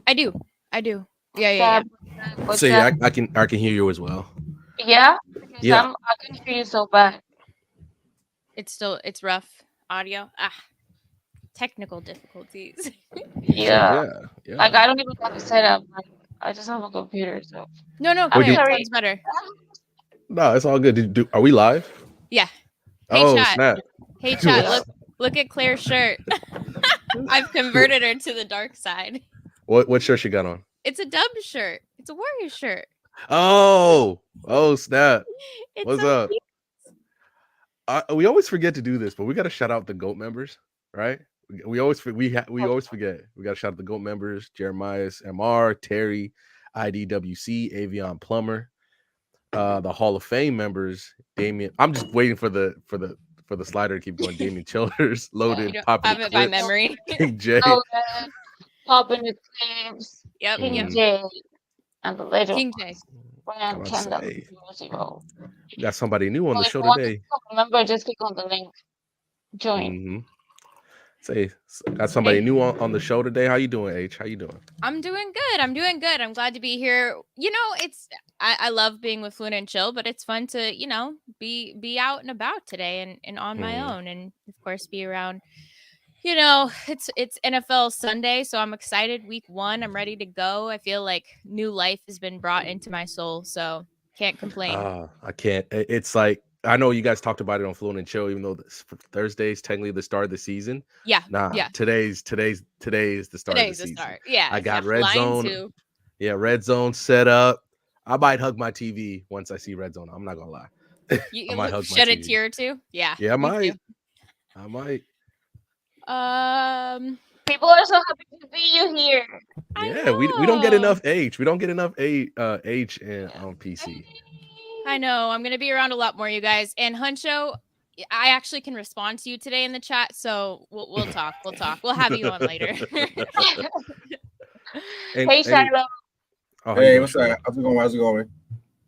I do. Yeah. So yeah, I can hear you as well. Yeah, because Yeah. I can hear you so bad. It's rough audio. Technical difficulties. Yeah, Yeah. like Yeah. I don't even have a setup. Like I just have a computer. So No, I'm Wait, Claire, it sorry. sounds better. no, it's all good. Are we live? Yeah. Hey Oh chat. snap! Hey chat. Yeah. Look at Claire's shirt. I've converted her to the dark side. What shirt she got on? It's a dub shirt. It's a warrior shirt. Oh snap! It's What's so up? cute. We always forget to do this, but we got to shout out the GOAT members, right? We always we always forget. We got to shout out the GOAT members: Jeremiah's, Mr, Terry, IDWC, Avion Plumber, the Hall of Fame members, Damien. I'm just waiting for the slider to keep going. Damien Childers, You Loaded, don't Popping the have it by Clips, memory. King J. Oh, popping the claims, Yep. King Yep. J, and the legend King J. Brian Come on, Kendall say 00. we got somebody new on So the if show you want to today. become a member, just click on the link. Join. Mm-hmm. Say got somebody new on the show today. How you doing, H? How you doing? I'm doing good. I'm glad to be here. I love being with Luna and Chill, but it's fun to, be out and about today and on my own, and of course be around. It's NFL Sunday, so I'm excited. Week 1, I'm ready to go. I feel like new life has been brought into my soul, so can't complain. I can't. It's like I know you guys talked about it on Flown and Chill, even though Thursday's technically the start of the season. Yeah. Nah, Yeah. today's the start of the Today's the season. start. Yeah. I got yeah, Red flying Zone. too. Yeah, Red Zone set up. I might hug my TV once I see Red Zone. I'm not gonna lie. I might hug my Shed a TV. tear or two. Yeah. Yeah, I me might. too. I might. People are so happy to see you here. Yeah, we don't get enough H. We don't get enough H on PC. I know. I'm gonna be around a lot more, you guys. And Huncho, I actually can respond to you today in the chat, so we'll talk. We'll talk. We'll have you on later. Hey, Shiloh. Oh, hey, what's up? How's it going?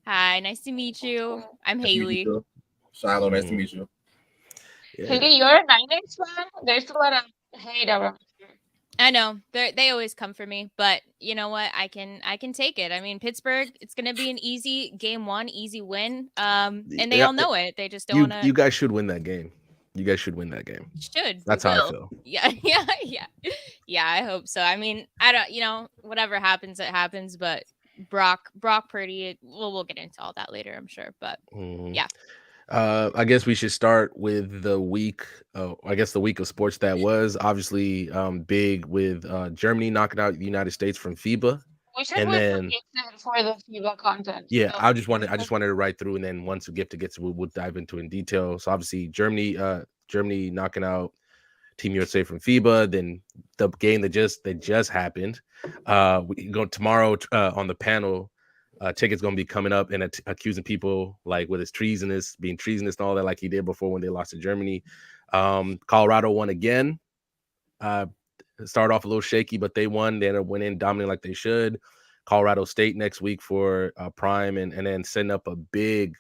Hi, nice to meet you. I'm Haley. Shiloh, nice to meet you. Yeah. Haley, you're a Niners fan? There's a lot of hate around here. I know. They always come for me, but you know what? I can take it. I mean, Pittsburgh, it's gonna be an easy game 1, easy win. And they all know it. They just don't want to. You guys should win that game. You guys should win that game. Should. That's how I feel. Yeah. Yeah, I hope so. I mean, I don't, whatever happens, it happens, but Brock Purdy, we'll get into all that later, I'm sure. But yeah. I guess we should start with the week. I guess the week of sports that was obviously big with Germany knocking out the United States from FIBA. We should wait for the FIBA content. Yeah, so. I just wanted to write through, and then once the gift gets, we'll dive into it in detail. So obviously Germany knocking out Team USA from FIBA. Then the game that just happened. We go tomorrow on the panel. Ticket's gonna be coming up and accusing people like with his being treasonous and all that, like he did before when they lost to Germany. Colorado won again. Started off a little shaky, but they won. They ended up winning, dominating like they should. Colorado State next week for Prime, and then setting up a big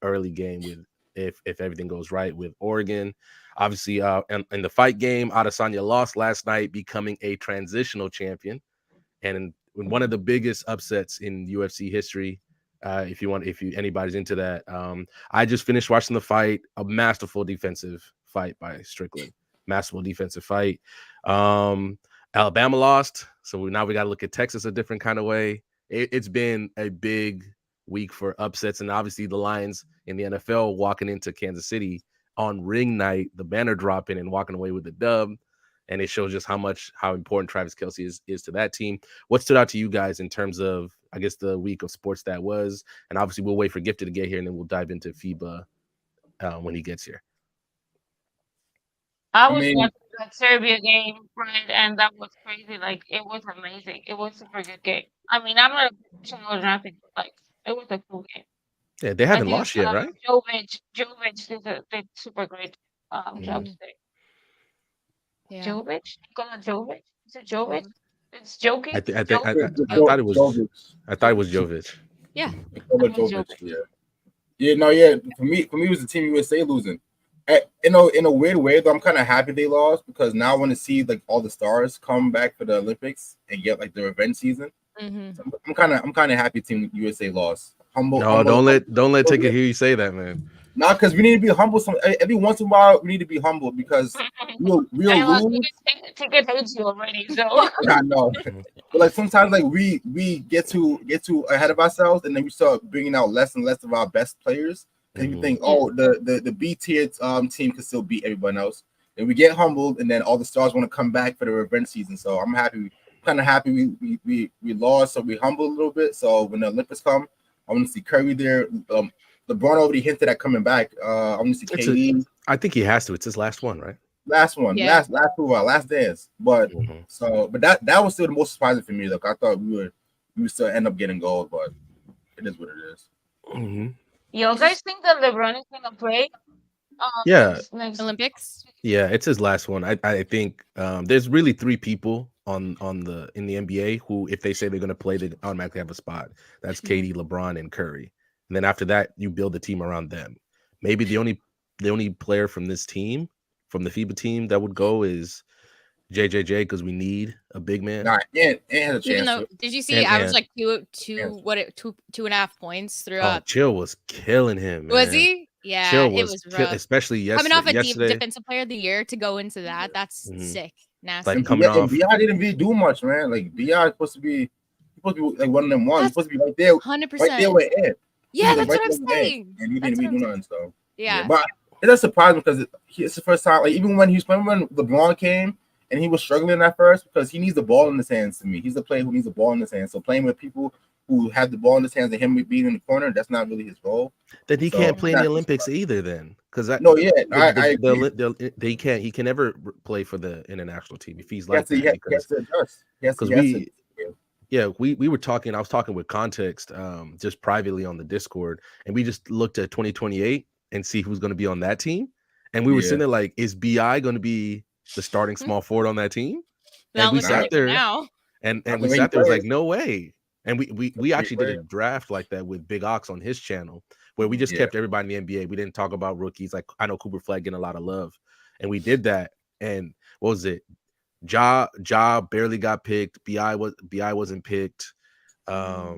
early game with if everything goes right with Oregon. Obviously, in the fight game, Adesanya lost last night, becoming a transitional champion, and one of the biggest upsets in UFC history. If anybody's into that, I just finished watching the fight. A masterful defensive fight by Strickland. Masterful defensive fight. Alabama lost, so now we got to look at Texas a different kind of way. It's been a big week for upsets, and obviously the Lions in the NFL walking into Kansas City on ring night, the banner dropping and walking away with the dub. And it shows just how important Travis Kelce is to that team. What stood out to you guys in terms of, I guess, the week of sports that was? And obviously, we'll wait for Gifted to get here, and then we'll dive into FIBA when he gets here. I was watching that Serbia game, right? And that was crazy. Like, it was amazing. It was a super good game. I mean, I'm not a professional or nothing, but like, it was a cool game. Yeah, they haven't lost yet, right? Jovic did super great job today. Yeah. Jovic? Nikola Jovic? Is it Jovic? It's Jokic? I thought it was Jovic. I thought it was Jovic. Yeah. Jovic, yeah. Yeah, no, yeah. For me, it was the Team USA losing. in a weird way though, I'm kind of happy they lost because now I want to see like all the stars come back for the Olympics and get like the revenge season. Mm-hmm. So I'm kind of happy Team USA lost. No, don't let Ticket hear you say that, man. Not because we need to be humble. Every once in a while, we need to be humble because we'll lose. Ticket hates you already, so I know. But like sometimes, like we get too ahead of ourselves, and then we start bringing out less and less of our best players. And we think, oh, the B tier team can still beat everyone else. And we get humbled, and then all the stars want to come back for the revenge season. So I'm happy, kind of happy we lost, so we humbled a little bit. So when the Olympics come, I want to see Curry there. LeBron already hinted at coming back. I want to see KD. I think he has to. It's his last one, right? Last one, yeah. last dance. But but that was still the most surprising for me. Look, I thought we would still end up getting gold, but it is what it is. You guys think that LeBron is gonna play? Next Olympics. Yeah, it's his last one. I think there's really 3 people in the NBA who, if they say they're gonna play, they automatically have a spot. That's KD, LeBron, and Curry. And then after that, you build a team around them. Maybe the only player from this team, from the FIBA team, that would go is JJJ because we need a big man. Nah, and had a chance. Even though, did you see? I was like 2.5 points throughout. Oh, Chill was killing him. Man. Was he? Yeah, Chill it was rough. Especially yesterday. Coming off a defensive player of the year to go into that, that's sick, nasty. Like coming off, BI didn't really do much, man. Like BI supposed to be like one of them ones. Supposed to be right there, 100%. right there with Ed. Yeah, that's what I'm saying. And he didn't really do nothing. So yeah. But it does surprise me because it's the first time. Like even when he was playing, when LeBron came and he was struggling at first because he needs the ball in his hands. To me, he's the player who needs the ball in his hands. So playing with people who have the ball in his hands and him being in the corner, that's not really his role. Then he can't play in the Olympics either. Then because I he can't. He can never play for the international team if he's like that. We were talking. I was talking with Context just privately on the Discord, and we just looked at 2028 and see who's going to be on that team. And we were sitting there like, is BI going to be the starting small forward on that team? And we sat there now, and we sat there was like, no way. And we actually did a draft like that with Big Ox on his channel, where we just kept everybody in the NBA. We didn't talk about rookies. Like I know Cooper Flag getting a lot of love, and we did that. And what was it? Ja barely got picked. BI wasn't picked. I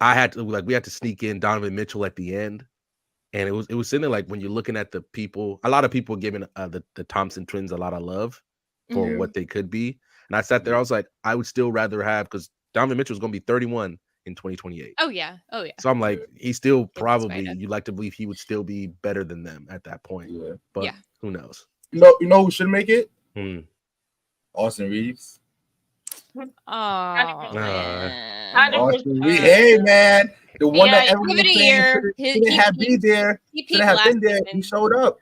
had to we had to sneak in Donovan Mitchell at the end, and it was sitting there like when you're looking at the people. A lot of people giving the Thompson twins a lot of love for what they could be, and I sat there. I was like, I would still rather have because Donovan Mitchell is going to be 31 in 2028. Oh yeah. So I'm like, he's still probably. You'd like to believe he would still be better than them at that point. Yeah. But who knows? You know who should make it? Austin Reeves. Oh, Austin Reeves. Hey man, the one that everyone was saying didn't have been there. Shouldn't have been there. He showed up.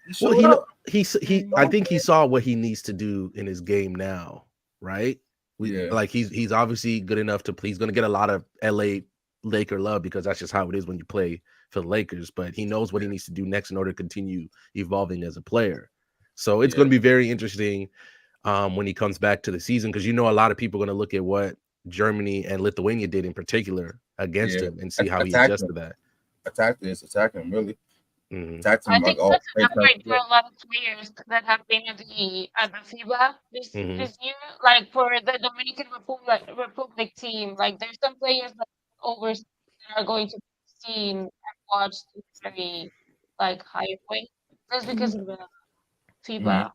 I think he saw what he needs to do in his game now, right? Like he's obviously good enough to. He's going to get a lot of LA Laker love because that's just how it is when you play for the Lakers. But he knows what he needs to do next in order to continue evolving as a player. So it's going to be very interesting when he comes back to the season because a lot of people are going to look at what Germany and Lithuania did in particular against him and see how he adjusted to that. Attack him really. I think that's great for a lot of players that have been at the FIBA this year. Like for the Dominican Republic team, like there's some players that overseas that are going to be seen and watched very like high way just because of the FIBA.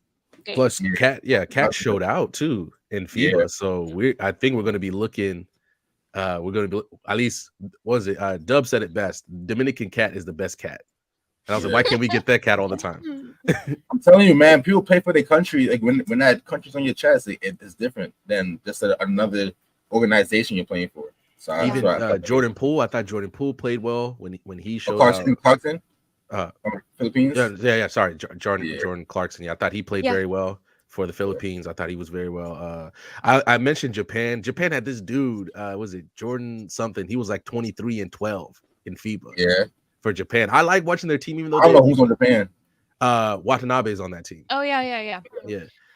Plus, Cat showed out too in FIBA, so I think we're going to be looking. We're going to be at least. What was it? Dub said it best. Dominican Cat is the best cat, and I was like, why can't we get that cat all the time? I'm telling you, man. People pay for their country. Like when that country's on your chest, it's different than just another organization you're playing for. So even Jordan Poole, I thought Jordan Poole played well when he showed up. Clarkson. Philippines. Sorry, Jordan Clarkson. Yeah, I thought he played very well for the Philippines. I thought he was very well. I mentioned Japan. Japan had this dude. Was it Jordan something? He was like 23 and 12 in FIBA. Yeah, for Japan. I like watching their team, even though I don't know who's on Japan. Watanabe is on that team. Oh yeah.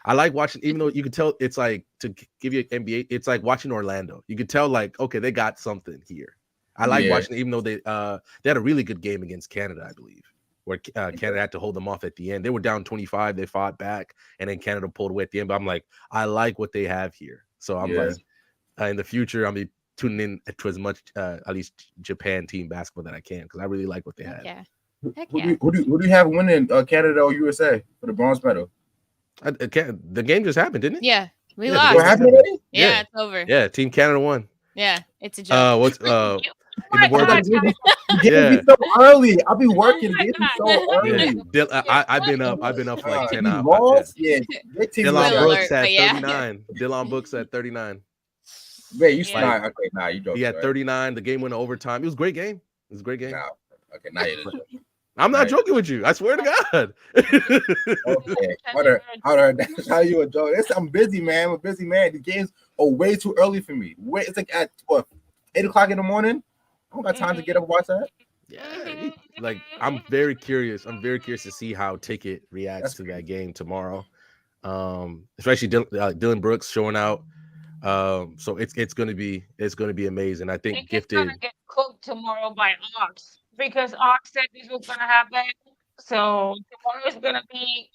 I like watching, even though you can tell it's like to give you NBA. It's like watching Orlando. You could tell like okay, they got something here. I like watching, even though they had a really good game against Canada, I believe. where Canada had to hold them off at the end. They were down 25. They fought back, and then Canada pulled away at the end. But I'm like, I like what they have here. So I'm like, in the future, I'll be tuning in to as much, at least Japan team basketball that I can, because I really like what they have. Yeah. Who do you have winning Canada or USA for the bronze medal? The game just happened, didn't it? Yeah, we lost. What happened already? Yeah, it's over. Yeah, Team Canada won. Yeah, it's a joke. What's in the World God, Be so early. I'll be working. Be so early. I've been up for like 10 hours. Lost? Yeah, Dylan Brooks alert, at yeah. 39. Dylan Brooks at 39. Wait, you smart. Okay, nah, you joking. He had 39. The game went to overtime. It was a great game. It was a great game. Nah, okay, now you're joking. I'm not joking with you. I swear to God. Okay. How you a joke? I'm busy, man. I'm a busy man. The games are way too early for me. It's like at 8 o'clock in the morning. I don't got time to get up and watch that. Yeah, like I'm very curious. I'm very curious to see how Ticket reacts to that game tomorrow. Especially Dylan Brooks showing out. So it's gonna be amazing. I think Gifted gonna get cooked tomorrow by Ox because Ox said this was gonna happen. So tomorrow is gonna be.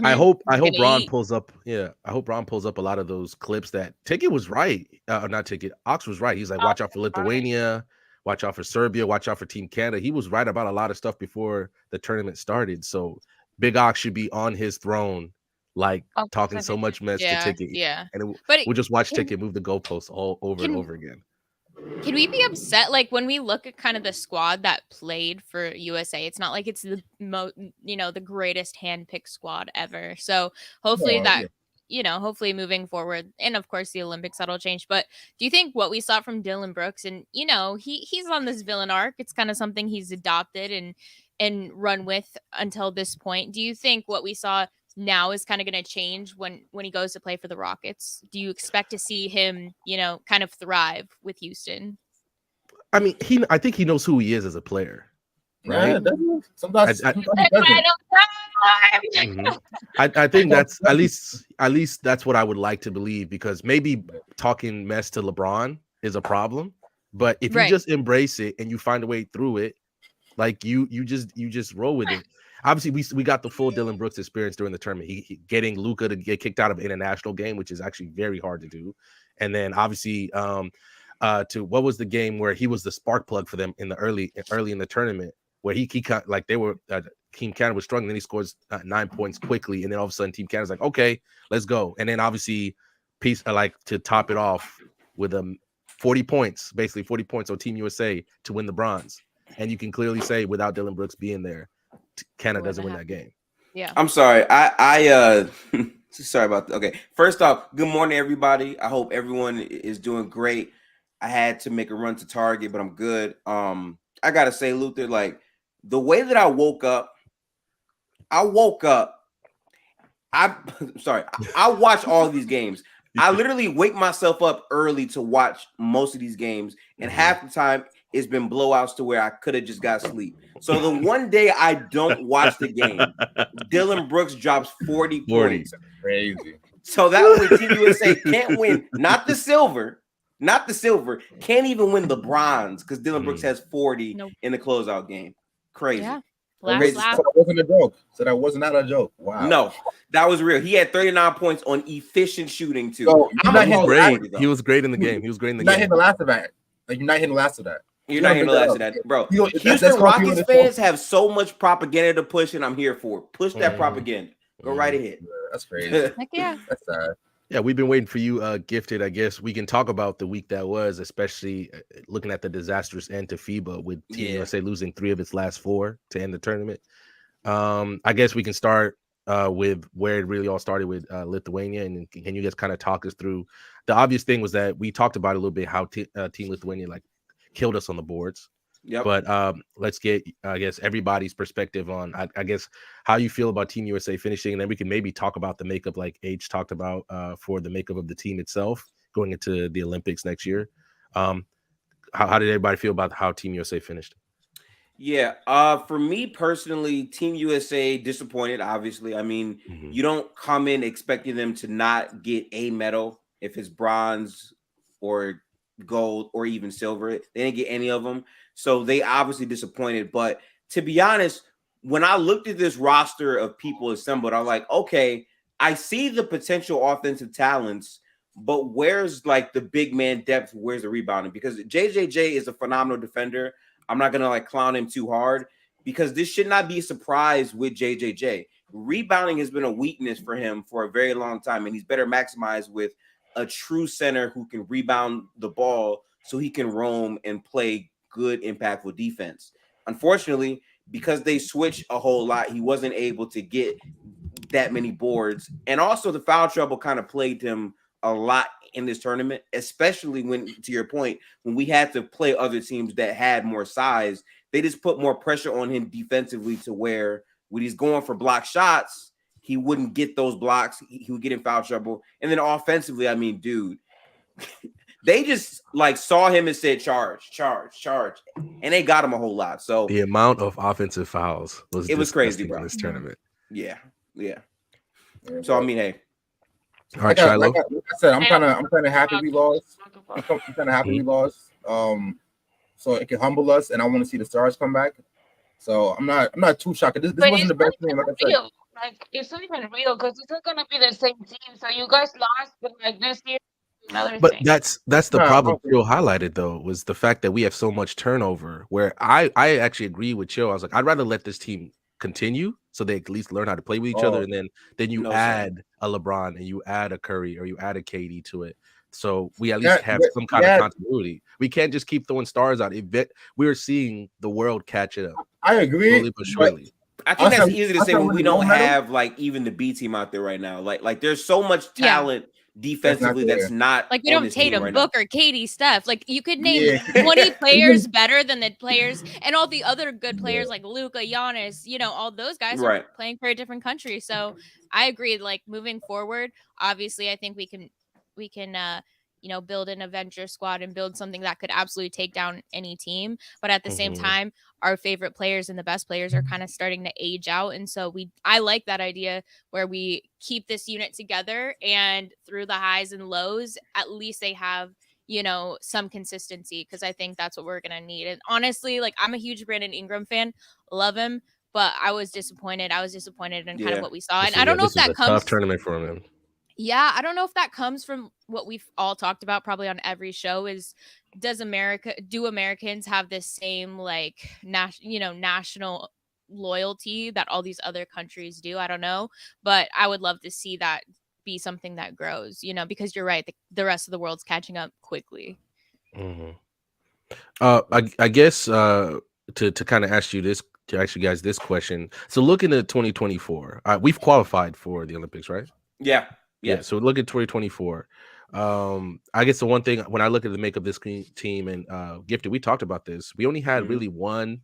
I hope Ron pulls up. Yeah, I hope Ron pulls up a lot of those clips that Ticket was right. Not Ticket. Ox was right. He's like, watch out for Lithuania, watch out for Serbia, watch out for Team Canada. He was right about a lot of stuff before the tournament started. So Big Ox should be on his throne, like talking so much mess to Ticket. Yeah. And we'll just watch Ticket move the goalposts all over and over again. Can we be upset? Like when we look at kind of the squad that played for USA, it's not like it's the the greatest handpicked squad ever. So hopefully hopefully moving forward, and of course the Olympics that'll change. But do you think what we saw from Dylan Brooks, and he's on this villain arc, it's kind of something he's adopted and run with until this point. Do you think what we saw now is kind of going to change when he goes to play for the Rockets? Do you expect to see him, kind of thrive with Houston? I mean, I think he knows who he is as a player, right? Yeah, sometimes I think that's at least that's what I would like to believe, because maybe talking mess to LeBron is a problem, but if you just embrace it and you find a way through it, like you just roll with it. Obviously, we got the full Dylan Brooks experience during the tournament. He getting Luka to get kicked out of an international game, which is actually very hard to do. And then obviously, to what was the game where he was the spark plug for them in the early in the tournament, where he like they were Team Canada was struggling, then he scores 9 points quickly, and then all of a sudden Team Canada's like, okay, let's go. And then obviously, like to top it off with 40 points, basically 40 points on Team USA to win the bronze. And you can clearly say without Dylan Brooks being there, Canada doesn't win that game. Yeah. I'm sorry. I sorry about that. Okay. First off, good morning, everybody. I hope everyone is doing great. I had to make a run to Target, but I'm good. I gotta say, Luther, like the way that I woke up. I'm sorry. I watch all of these games. I literally wake myself up early to watch most of these games, and half the time it's been blowouts to where I could have just got sleep. So the one day I don't watch the game, Dylan Brooks drops 40 points. Crazy. So that way Team USA can't win, not the silver, can't even win the bronze because Dylan Brooks has 40 in the closeout game. Crazy. Yeah. So that wasn't a joke. So that was not a joke. Wow. No, that was real. He had 39 points on efficient shooting too. So he was great in the game. He was great in the game. Not hitting the last of that. Like you're not hitting the last of that. You're not hitting the last of that, bro. Houston Rockets fans have so much propaganda to push, and I'm here for it. Push that propaganda. Go right ahead. Yeah, that's crazy. Heck yeah. That's sad. Yeah, we've been waiting for you, Gifted. I guess we can talk about the week that was, especially looking at the disastrous end to FIBA with Team USA losing 3 of its last 4 to end the tournament. I guess we can start with where it really all started with Lithuania, and can you guys kind of talk us through? The obvious thing was that we talked about a little bit how Team Lithuania like killed us on the boards. Yep. But let's get, I guess, everybody's perspective on, I guess, how you feel about Team USA finishing, and then we can maybe talk about the makeup, like H talked about, for the makeup of the team itself going into the Olympics next year. How did everybody feel about how Team USA finished? Yeah, for me personally, Team USA disappointed. Obviously, I mean, you don't come in expecting them to not get a medal if it's bronze or gold or even silver. They didn't get any of them. So they obviously disappointed, but to be honest, when I looked at this roster of people assembled, I'm like, okay, I see the potential offensive talents, but where's like the big man depth? Where's the rebounding? Because JJJ is a phenomenal defender. I'm not gonna like clown him too hard because this should not be a surprise with JJJ. Rebounding has been a weakness for him for a very long time, and he's better maximized with a true center who can rebound the ball so he can roam and play good, impactful defense. Unfortunately, because they switched a whole lot, he wasn't able to get that many boards. And also the foul trouble kind of plagued him a lot in this tournament, especially when, to your point, when we had to play other teams that had more size, they just put more pressure on him defensively to where when he's going for block shots, he wouldn't get those blocks. He would get in foul trouble. And then offensively, I mean, dude, they just like saw him and said, charge. And they got him a whole lot. So the amount of offensive fouls was crazy, bro. In this tournament. Yeah. So, I mean, hey. All right, Shiloh. Like I said, I'm kind of happy we lost. I'm kind of happy we lost. So it can humble us, and I want to see the stars come back. So I'm not too shocked. This wasn't the best game, like I said. Like it's not even real because it's not gonna be the same team. So you guys lost, but like this year, another but thing. that's the problem Chill highlighted though, was the fact that we have so much turnover. Where I actually agree with Chill. I was like, I'd rather let this team continue so they at least learn how to play with each other, and then you add a LeBron and you add a Curry or you add a KD to it. So we at least have some kind of continuity. We can't just keep throwing stars out. We're seeing the world catch it up. I agree. Slowly but surely. I think that's easy to say when we don't have like even the B team out there right now. Like there's so much talent defensively that's not like we don't Tatum, Booker, Katie, Steph. Like you could name 20 players better than the players and all the other good players like Luka, Giannis, all those guys are playing for a different country. So I agree. Like moving forward, obviously, I think we can build an Avenger squad and build something that could absolutely take down any team. But at the same time, our favorite players and the best players are kind of starting to age out. And so I like that idea where we keep this unit together, and through the highs and lows, at least they have, some consistency, because I think that's what we're going to need. And honestly, like I'm a huge Brandon Ingram fan, love him, but I was disappointed. In kind of what we saw. And I don't know if that comes tough tournament for him. Yeah, I don't know if that comes from what we've all talked about probably on every show is do Americans have this same like national loyalty that all these other countries do? I don't know, but I would love to see that be something that grows, because you're right, the rest of the world's catching up quickly. I guess to kind of ask you this, to ask you guys this question. So looking at 2024, we've qualified for the Olympics, right? Yeah. So look at 2024. I guess the one thing when I look at the makeup of this team and Gifted, we talked about this. We only had really one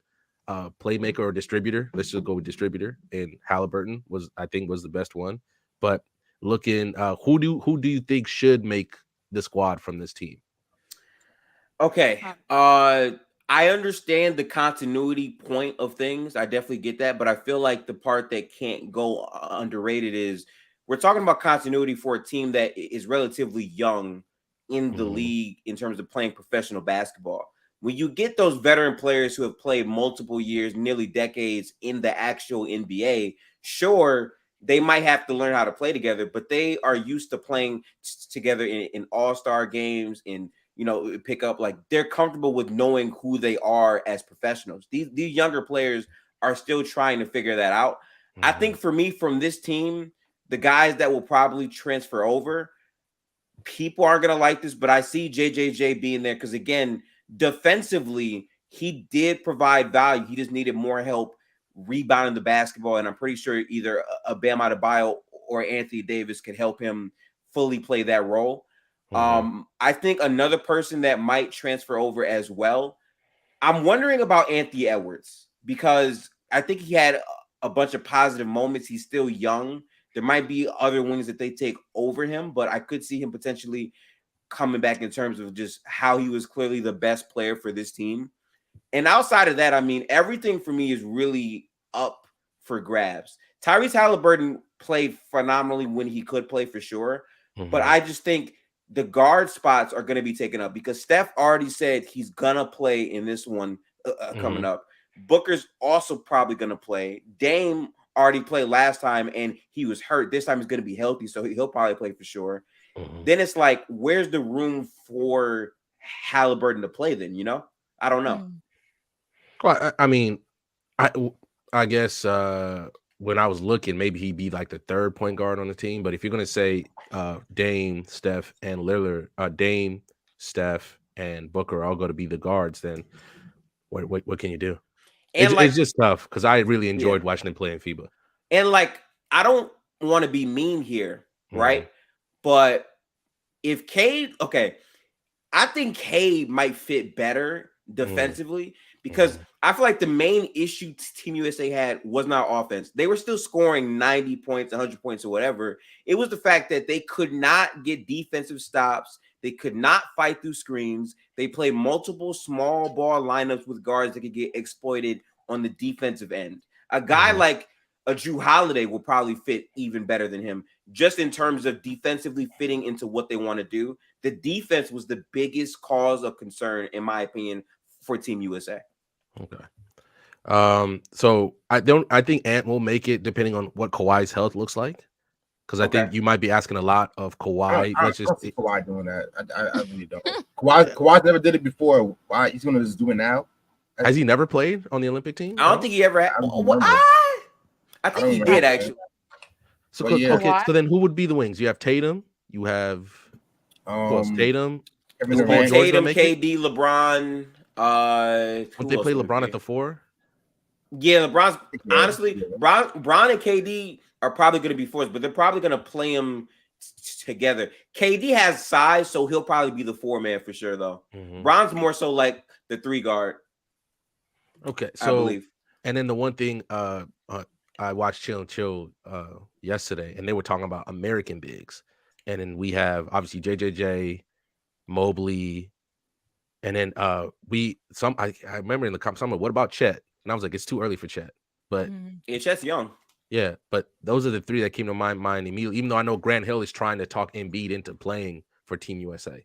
playmaker or distributor. Let's just go with distributor, and Halliburton was the best one. But looking, who do you think should make the squad from this team? Okay. I understand the continuity point of things. I definitely get that, but I feel like the part that can't go underrated is we're talking about continuity for a team that is relatively young in the league in terms of playing professional basketball. When you get those veteran players who have played multiple years, nearly decades in the actual NBA, sure, they might have to learn how to play together, but they are used to playing together in all-star games, in pick up, like they're comfortable with knowing who they are as professionals. These younger players are still trying to figure that out. I think for me, from this team, the guys that will probably transfer over, people aren't going to like this, but I see JJJ being there because, again, defensively, he did provide value. He just needed more help rebounding the basketball, and I'm pretty sure either a Bam Adebayo or Anthony Davis could help him fully play that role. I think another person that might transfer over as well, I'm wondering about Anthony Edwards, because I think he had a bunch of positive moments. He's still young. There might be other wings that they take over him, but I could see him potentially coming back in terms of just how he was clearly the best player for this team. And outside of that, I mean, everything for me is really up for grabs. Tyrese Halliburton played phenomenally when he could play, for sure. But I just think the guard spots are going to be taken up because Steph already said he's going to play in this one coming up. Booker's also probably going to play. Dame already played last time, and he was hurt. This time he's going to be healthy, so he'll probably play for sure. Then it's like, where's the room for Halliburton to play then, you know? I don't know. Well, I mean, I guess when I was looking, maybe he'd be like the third point guard on the team. But if you're going to say Dame, Steph, and Lillard, Dame, Steph, and Booker are all going to be the guards, then what can you do? And it's just tough because I really enjoyed watching him play in FIBA. And like, I don't want to be mean here, right? But if Cade, I think Cade might fit better defensively because I feel like the main issue Team USA had was not offense. They were still scoring 90 points, 100 points, or whatever. It was the fact that they could not get defensive stops. They could not fight through screens. They played multiple small ball lineups with guards that could get exploited on the defensive end. A guy like a Drew Holiday will probably fit even better than him, just in terms of defensively fitting into what they want to do. The defense was the biggest cause of concern, in my opinion, for Team USA. Okay. So I think Ant will make it depending on what Kawhi's health looks like. Because I think you might be asking a lot of Kawhi. I don't see Kawhi doing that. I really don't. Kawhi never did it before. Why he's gonna just do it now? Has he never played on the Olympic team? I don't think he ever had. I think he did actually. So so then who would be the wings? You have Tatum. You have Tatum. Tatum, KD, LeBron. Would they play LeBron at the 4? Yeah, LeBron's honestly, Bron and KD are probably going to be 4s, but they're probably going to play them together. KD has size, so he'll probably be the 4-man for sure, though. Bron's more so like the 3 guard. Okay, so I believe. And then the one thing I watched Chill and Chill yesterday, and they were talking about American bigs, and then we have obviously JJJ, Mobley, and then I remember in the comments, what about Chet? And I was like, it's too early for Chet, but Chet's young. Yeah, but those are the 3 that came to my mind immediately. Even though I know Grant Hill is trying to talk Embiid into playing for Team USA.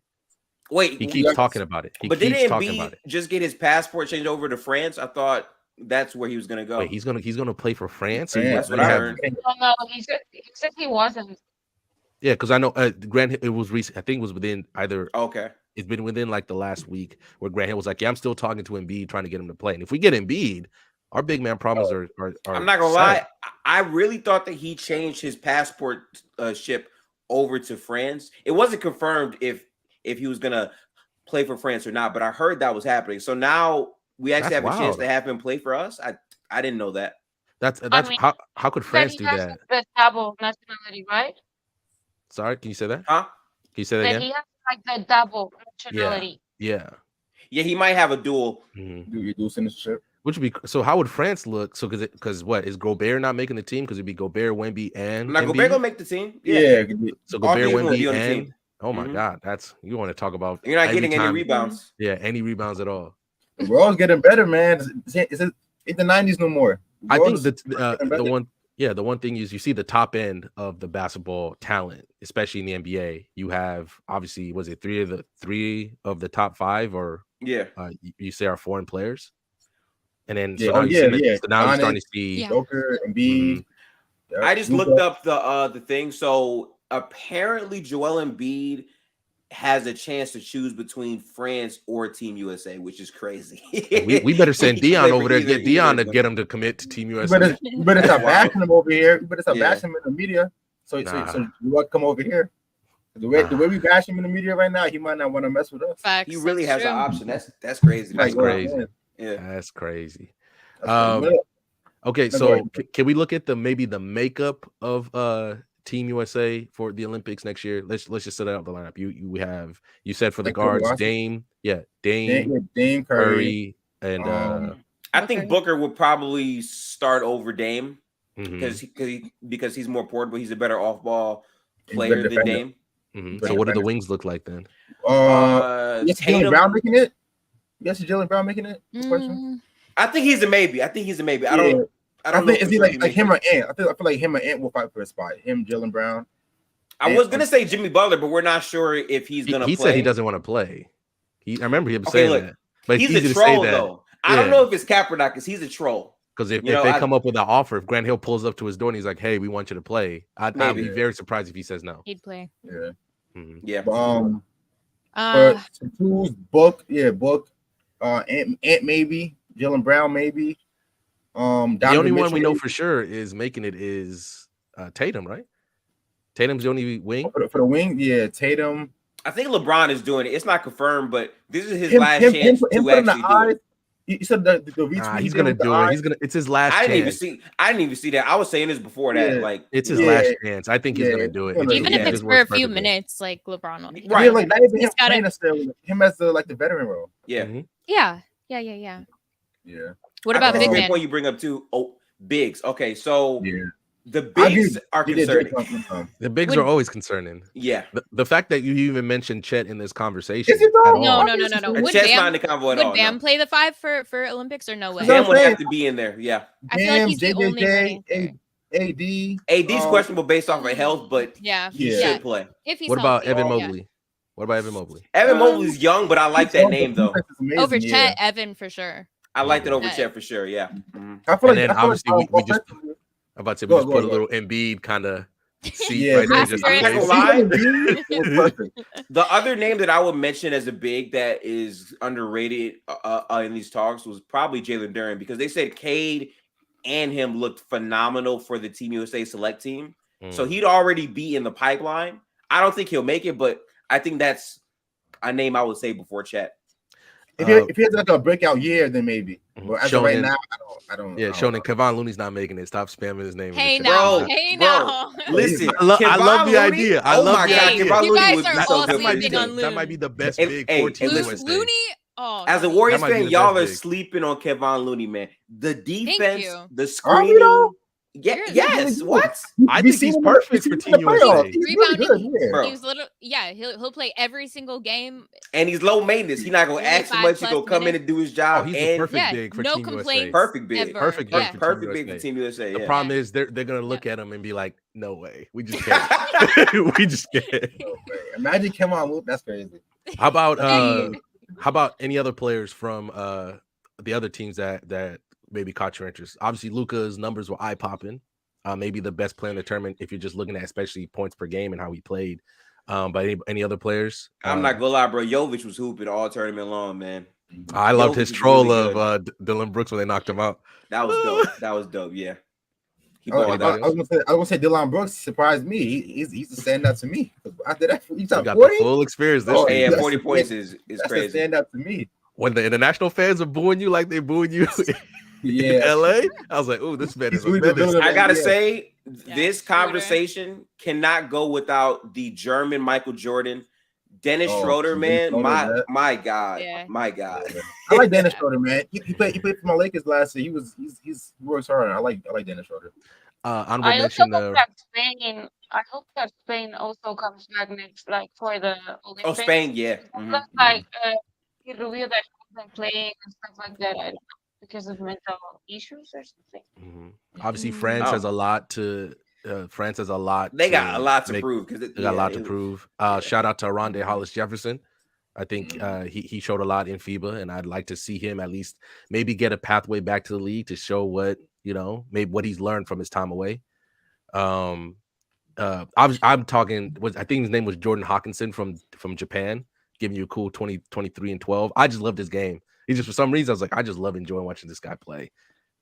Wait, he keeps talking about it. But didn't Embiid just get his passport changed over to France? I thought that's where he was going to go. Wait, he's gonna play for France. That's what I heard. No, he said he wasn't. Yeah, because I know Grant. It was recent. I think it was within either. Okay. It's been within like the last week where Grant Hill was like, "Yeah, I'm still talking to Embiid, trying to get him to play." And if we get Embiid, our big man problems are I'm not gonna lie. I really thought that he changed his passport ship over to France. It wasn't confirmed if he was gonna play for France or not, but I heard that was happening. So now we actually have a chance to have him play for us. I didn't know that. That's how could France do that? The double nationality, right? Sorry, can you say that? Huh? Can you say that again? He has like the double nationality. Yeah. He might have a dual. Do your dual citizenship? Which would be so? How would France look? So because what is Gobert not making the team? Because it'd be Gobert, Wemby, and now Gobert gonna make the team. Yeah. So Gobert, Wemby, and oh my God, that's you want to talk about? You're not getting any rebounds. Yeah, any rebounds at all. We're all getting better, man. It's the 90s no more. I think the one thing is you see the top end of the basketball talent, especially in the NBA. You have obviously, was it three of the top 5 or you say are foreign players? And then so now you're starting to see Joker and B. I just looked up the thing. So apparently Joel Embiid has a chance to choose between France or Team USA, which is crazy. we better send Dion over there, get Dion to get him to commit to Team USA. You better stop bashing him over here. You better stop bashing him in the media. So you want to come over here. The way we bash him in the media right now, he might not want to mess with us. Facts, he really has an option. That's crazy. That's crazy. Yeah, that's crazy. Okay, so can we look at maybe the makeup of Team USA for the Olympics next year? Let's just set out the lineup. You said for the guards, Dame, Curry, and I think Booker would probably start over Dame because he's more portable. He's a better off ball player than Dame. So what do the wings look like then? Jaylen Brown making it? Yes, Jaylen Brown making it? Question. I think he's a maybe. I think I don't know. Is he like him or Ant? I feel like him or Ant will fight for a spot. Him, Jaylen Brown. I was gonna say Jimmy Butler, but we're not sure if he's gonna play. He said he doesn't want to play. I remember him saying that. But he's a troll though. I don't know if it's cap or not because he's a troll. Because if they come up with an offer, if Grant Hill pulls up to his door and he's like, "Hey, we want you to play," I'd be very surprised if he says no. He'd play. Yeah. Mm-hmm. Yeah. But tools, Book, Ant maybe, Jalen Brown maybe. The only one we know for sure is making it is Tatum, right? Tatum's the only wing for the wing. Yeah, Tatum. I think LeBron is doing it. It's not confirmed, but this is his last chance to actually do it. You said the retweet. He's gonna do it. It's his last. I didn't even see that. I was saying this before that. Like it's his last chance. I think he's gonna do it. Even if it's for a few minutes, like LeBron will. Right. Yeah, like not even him playing him as the veteran role. Yeah. Mm-hmm. Yeah. What about big man? Point you bring up too. Oh, bigs. Okay, so the bigs are concerning. The bigs are always concerning. Yeah. The fact that you even mentioned Chet in this conversation. No. Would Chet's not in the convo at all. Would Bam play the 5 for Olympics or no way? Bam would have to be in there. Yeah. I feel like he's the only AD's questionable based off of health, but he should play. If he's what about healthy, Evan Mobley? What about Evan Mobley? Evan Mobley's young, but I like that name though. Over Chet, Evan for sure. I like that over Chet for sure. Yeah. I feel like obviously we just. I'm about to say we just put a little Embiid kind of seat right there. Just the other name that I would mention as a big that is underrated in these talks was probably Jalen Duren because they said Cade and him looked phenomenal for the Team USA select team. So he'd already be in the pipeline. I don't think he'll make it, but I think that's a name I would say before Chet. If he has like a breakout year, then maybe. But as of right now, I don't. Yeah, Shonen Kevon Looney's not making it. Stop spamming his name. Hey now. Listen, I love the idea. I love the idea. You guys are all sleeping on Looney. That might be the best big for Team USA. Looney. Oh, as a Warriors fan, y'all are sleeping on Kevon Looney, man. The defense, the screening. Yes. What? I think he's perfect for Team USA. Rebounding. He's he'll play every single game. And he's low maintenance. He's not gonna ask so much. He's gonna come in and do his job. He's a perfect big for Team USA. Perfect big. Perfect big for Team USA. The problem is they're gonna look at him and be like, no way. We just can't. We just can't. Imagine Kevon Looney. That's crazy. How about any other players from the other teams that maybe caught your interest? Obviously, Luka's numbers were eye-popping. Maybe the best player in the tournament if you're just looking at especially points per game and how he played. But any other players? I'm not gonna lie, bro. Jovic was hooping all tournament long, man. I loved his troll really of Dylan Brooks when they knocked him out. That was dope. That was dope. Yeah. I was gonna say Dylan Brooks surprised me. He's a standout to me. After that, he got 40? the full experience. Yeah, 40 points is crazy. Standout to me. When the international fans are booing you like they booing you in LA, I was like, "Oh, this man is a menace." I gotta say, this conversation cannot go without the German Michael Jordan, Dennis Schroder, man. My God. I like Dennis Schroder, man. He played for my Lakers last year. He works hard. I like Dennis Schroder. I hope that Spain also comes back next, like for the Olympics. Oh, Spain, yeah. Like he revealed that he's been playing and stuff like that. I don't know, because of mental issues or something. Obviously, France has a lot to. France has a lot. They got a lot to prove because they got a lot to prove. Shout out to Rondé Hollis Jefferson. I think he showed a lot in FIBA, and I'd like to see him at least maybe get a pathway back to the league to show what maybe what he's learned from his time away. I'm talking. I think his name was Jordan Hawkinson from Japan, giving you a cool 20, 23, and 12. I just loved his game. He just for some reason I was like, I just love enjoying watching this guy play.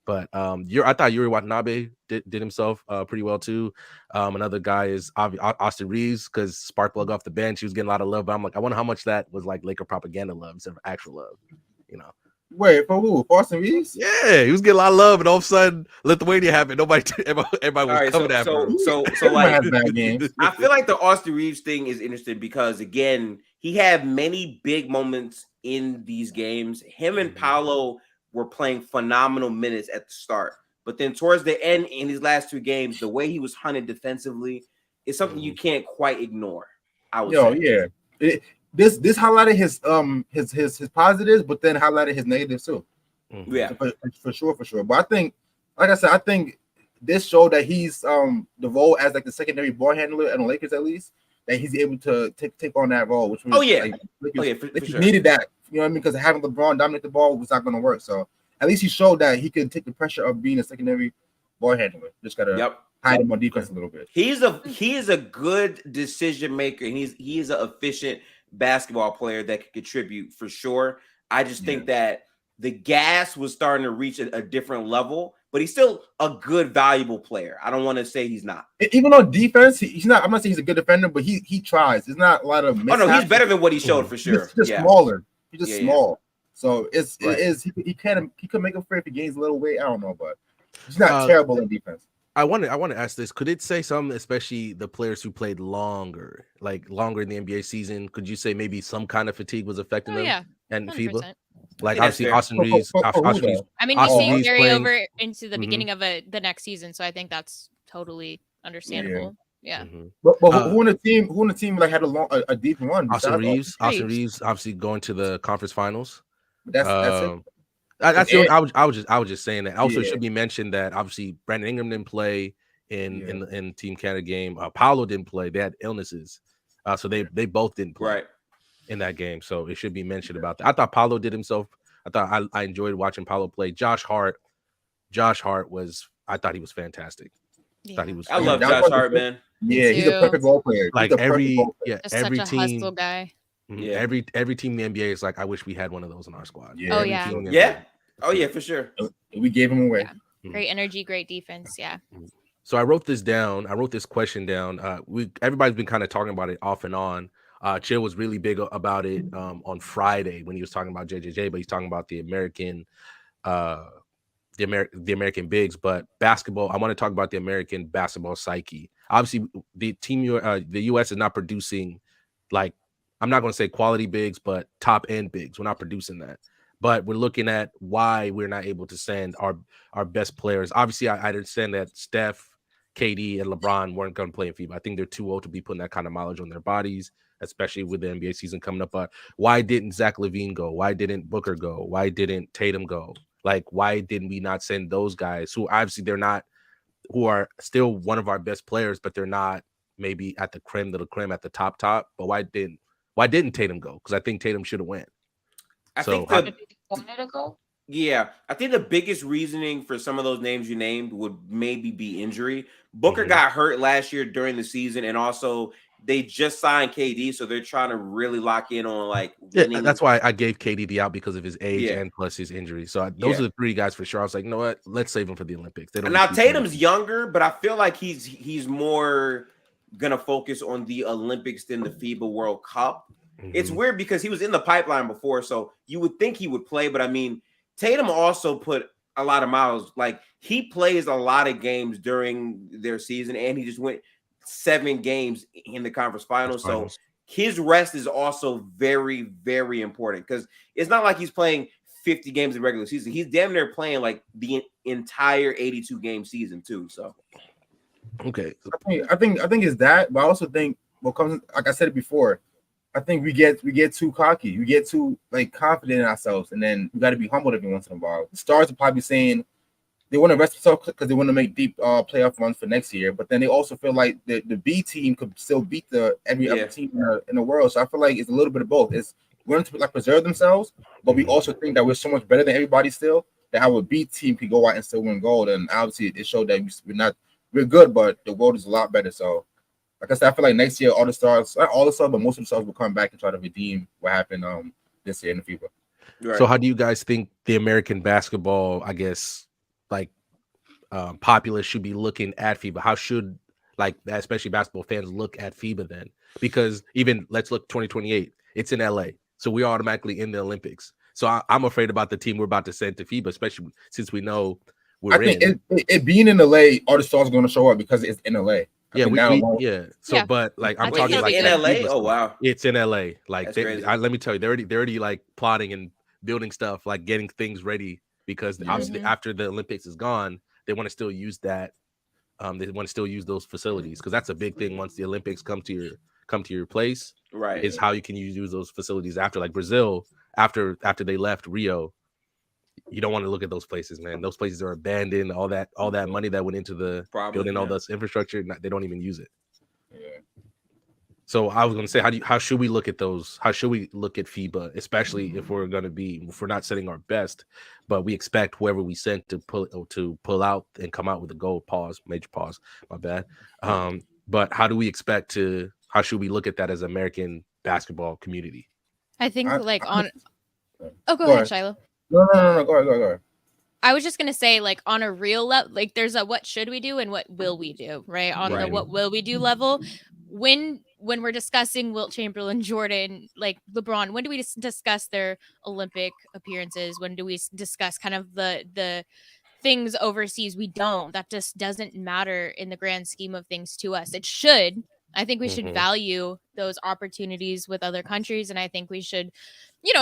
But I thought Yuri Watanabe did himself pretty well too. Another guy is Austin Reeves because Sparkplug off the bench, he was getting a lot of love. But I'm like, I wonder how much that was like Laker propaganda love instead of actual love. Wait, for who? For Austin Reeves? Yeah, he was getting a lot of love, and all of a sudden Lithuania happened. Everybody was coming after him. So like, I feel like the Austin Reeves thing is interesting because again, he had many big moments in these games. Him and Paolo were playing phenomenal minutes at the start, but then towards the end in his last two games, the way he was hunted defensively is something you can't quite ignore. I would say. Yeah. This highlighted his positives, but then highlighted his negatives too. Yeah, for sure. But I think, like I said, this showed that he's the role as like the secondary ball handler at the Lakers at least, that he's able to take on that role. Which was, for sure. Needed that You know what I mean? Because having LeBron dominate the ball was not going to work. So at least he showed that he could take the pressure of being a secondary ball handler. Just gotta hide him on defense a little bit. He is a good decision maker, and he is an efficient basketball player that can contribute for sure. I just think that the gas was starting to reach a different level, but he's still a good, valuable player. I don't want to say he's not. Even on defense, he's not. I'm not saying he's a good defender, but he tries. There's not a lot of mishaps. Oh no, he's better than what he showed for sure. He's just smaller. He's just small. So it is. He could make up for it if he gains a little weight. I don't know, but he's not terrible in defense. I want to ask this. Could it say something, especially the players who played longer in the NBA season? Could you say maybe some kind of fatigue was affecting them? Yeah, and 100%. FIBA, like obviously Austin Reeves. I mean, you see him carry over into the beginning of the next season, so I think that's totally understandable. Yeah. But who in the team like had a deep run? Austin Reeves obviously going to the conference finals. That's it. I was just saying that. Also, it should be mentioned that obviously Brandon Ingram didn't play in Team Canada game. Paolo didn't play. They had illnesses, so they both didn't play in that game. So it should be mentioned about that. I thought Paolo did himself. I enjoyed watching Paolo play. Josh Hart was. I thought he was fantastic. I love Josh Hart, man. Yeah, he's a perfect ball player. Like every such a hustle guy. Yeah, every team in the NBA is like, I wish we had one of those in our squad. Oh yeah, for sure. We gave him away. Yeah. Great energy, great defense. Yeah. So I wrote this down. I wrote this question down. Everybody's been kind of talking about it off and on. Chill was really big about it on Friday when he was talking about JJJ, but he's talking about the American bigs. But basketball, I want to talk about the American basketball psyche. Obviously, the US is not producing, like, I'm not going to say quality bigs, but top end bigs. We're not producing that. But we're looking at why we're not able to send our best players. Obviously, I understand that Steph, KD, and LeBron weren't going to play in FIBA. I think they're too old to be putting that kind of mileage on their bodies, especially with the NBA season coming up. But why didn't Zach LaVine go? Why didn't Booker go? Why didn't Tatum go? Like, why didn't we not send those guys who obviously who are still one of our best players, but they're not maybe at the creme de la creme at the top? But why didn't Tatum go? Because I think Tatum should have went. I think the biggest reasoning for some of those names you named would maybe be injury. Booker got hurt last year during the season, and also they just signed KD, so they're trying to really lock in on like winning. That's why I gave KD the out, because of his age and plus his injury. So those are the three guys for sure. I was like, you know what? Let's save him for the Olympics. Now Tatum's younger, but I feel like he's more gonna focus on the Olympics than the FIBA World Cup. It's weird because he was in the pipeline before, so you would think he would play. But I mean, Tatum also put a lot of miles. Like, he plays a lot of games during their season, and he just went 7 games in the conference finals. So his rest is also very, very important, because it's not like he's playing 50 games in regular season. He's damn near playing like the entire 82 game season too. So okay, I think it's that, but I also think what comes, like I said it before, I think we get too cocky. We get too like confident in ourselves, and then we got to be humbled every once in a while. The stars are probably saying they want to rest themselves because they want to make deep playoff runs for next year, but then they also feel like the B team could still beat every other team in the world. So I feel like it's a little bit of both. It's we want to like preserve themselves, but we also think that we're so much better than everybody still, that our B team could go out and still win gold. And obviously it showed that we're good, but the world is a lot better. So like I said, I feel like next year all the stars, not all the stars, but most of the stars will come back and try to redeem what happened this year in the FIBA. Right. So how do you guys think the American basketball, I guess, like populace should be looking at FIBA? How should, like, especially basketball fans, look at FIBA then? Because even let's look 2028, it's in LA, so we're automatically in the Olympics. So I'm afraid about the team we're about to send to FIBA, especially since we know I think it being in LA, all the stars are going to show up because it's in LA. But like I'm talking like in LA. Oh wow, it's in LA. Like let me tell you, they're already like plotting and building stuff, like getting things ready, because obviously after the Olympics is gone, they want to still use that. They want to still use those facilities, because that's a big thing. Once the Olympics come to your place, right, is how you can use those facilities after. Like Brazil, after they left Rio, you don't want to look at those places, man. Those places are abandoned. All that money that went into the building all this infrastructure, they don't even use it. So I was going to say, how should we look at those? How should we look at FIBA, especially if we're not setting our best, but we expect whoever we send to pull out and come out with a goal? Major pause, my bad. But how should we look at that as American basketball community? I think I- go Go ahead, ahead. Shiloh. No. Go ahead. I was just gonna say, like, on a real level, like, there's a what should we do and what will we do, right? On the what will we do level, when we're discussing Wilt Chamberlain, Jordan, like LeBron, when do we discuss their Olympic appearances? When do we discuss kind of the things overseas? We don't. That just doesn't matter in the grand scheme of things to us. It should. I think we should value those opportunities with other countries, and I think we should,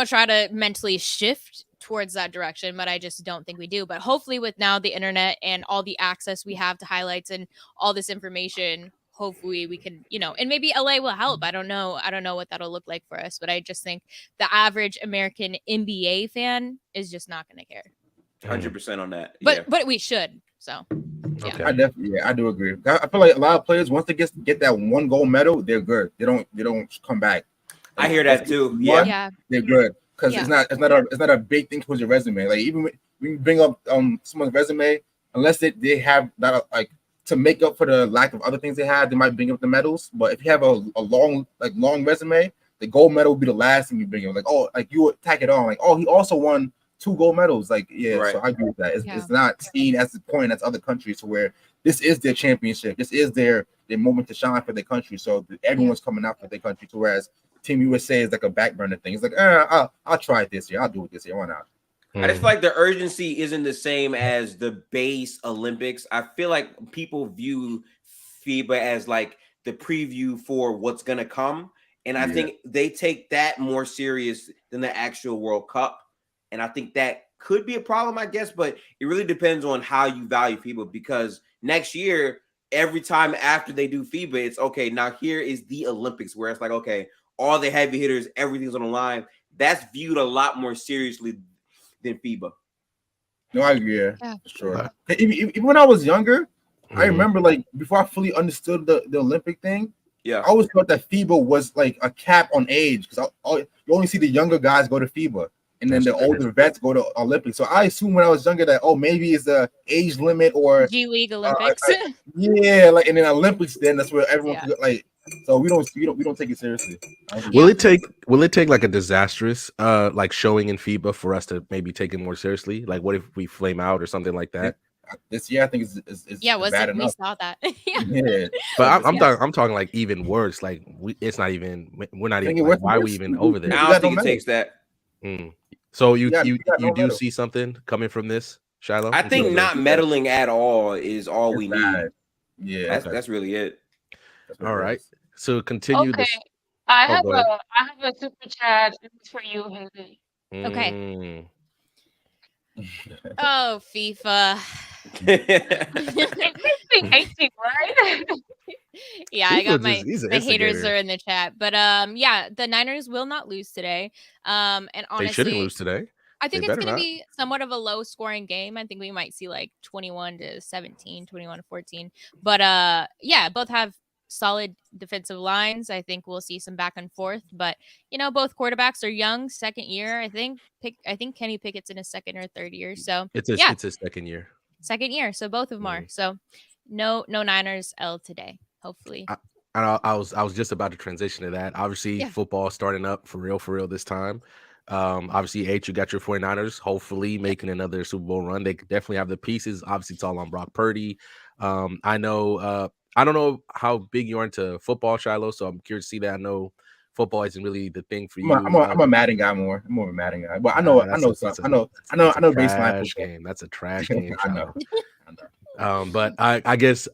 try to mentally shift towards that direction, but I just don't think we do. But hopefully with now the internet and all the access we have to highlights and all this information, hopefully we can, and maybe LA will help. I don't know what that'll look like for us, but I just think the average American NBA fan is just not going to care. 100% on that. But we should. So okay. I do agree. I feel like a lot of players, once they get that one gold medal, they're good. They don't come back. I hear that too. Yeah. They're good because it's not a big thing towards your resume. Like even when you bring up someone's resume, unless they have that like to make up for the lack of other things they had, they might bring up the medals. But if you have a long resume, the gold medal will be the last thing you bring up. Like, oh, like you tack it on. Like, oh, he also won 2 gold medals. Like, Right. So I agree with that. It's not seen as the point as other countries to where this is their championship. This is their moment to shine for their country. So everyone's coming out for their country. So whereas Team USA is like a back burner thing. It's like, I'll try it this year. I'll do it this year. Why not? I just feel like the urgency isn't the same as the base Olympics. I feel like people view FIBA as like the preview for what's going to come. And I think they take that more serious than the actual World Cup. And I think that could be a problem, I guess. But it really depends on how you value FIBA, because next year, every time after they do FIBA, it's okay, now here is the Olympics, where it's like, okay, all the heavy hitters, everything's on the line. That's viewed a lot more seriously than FIBA. No, I agree. Yeah. For sure. Even when I was younger, I remember like before I fully understood the Olympic thing. Yeah, I always thought that FIBA was like a cap on age, because you only see the younger guys go to FIBA, and then the older vets go to Olympics. So I assumed when I was younger that maybe it's the age limit or G League Olympics. And then Olympics. Then that's where everyone could, like. So we don't take it seriously. Will it take like a disastrous like showing in FIBA for us to maybe take it more seriously? Like, what if we flame out or something like that? This year I think is bad enough. We saw that. But I'm talking like even worse. Like we're not even. Like, why are we even over there? I don't think it takes that. So you do see something coming from this, Shiloh? I think not meddling at all is all we need. Yeah, that's really it. All right. So continue. Okay. I have a super chat for you, Haley. Okay. Oh, FIFA. It makes me hate, right? Yeah, I got my haters are in the chat. But the Niners will not lose today. And honestly, they shouldn't lose today. I think it's going to be somewhat of a low scoring game. I think we might see like 21-17, 21-14. But both have solid defensive lines. I think we'll see some back and forth, but both quarterbacks are young, second year. I think Kenny Pickett's in his second or third year. So it's his second year. So both of them are. So no Niners L today, hopefully. I was just about to transition to that. Obviously, football starting up for real this time. Obviously, H, you got your 49ers hopefully making another Super Bowl run. They definitely have the pieces. Obviously, it's all on Brock Purdy. I don't know how big you are into football, Shiloh, so I'm curious to see that. I know football isn't really the thing for you. I'm a Madden guy more. I'm more of a Madden guy. But I know baseline game. That's a trash game. I know. But I guess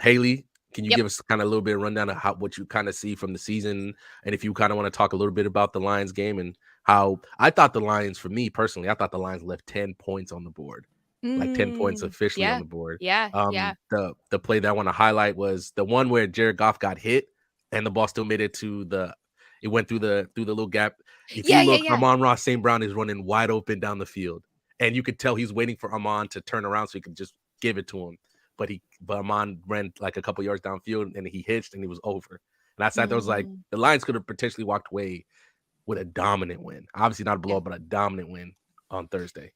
Haley, can you give us kind of a little bit of rundown of what you kind of see from the season, and if you kind of want to talk a little bit about the Lions game and how I thought the Lions, for me personally, I thought the Lions left 10 points on the board. Like 10 points officially on the board. The play that I want to highlight was the one where Jared Goff got hit and the ball still made it it went through the little gap. If you look, Amon-Ra St. Brown is running wide open down the field, and you could tell he's waiting for Amon to turn around so he could just give it to him. But Amon ran like a couple yards downfield and he hitched and he was over. And I sat there, was like, the Lions could have potentially walked away with a dominant win. Obviously not a blowout, but a dominant win on Thursday.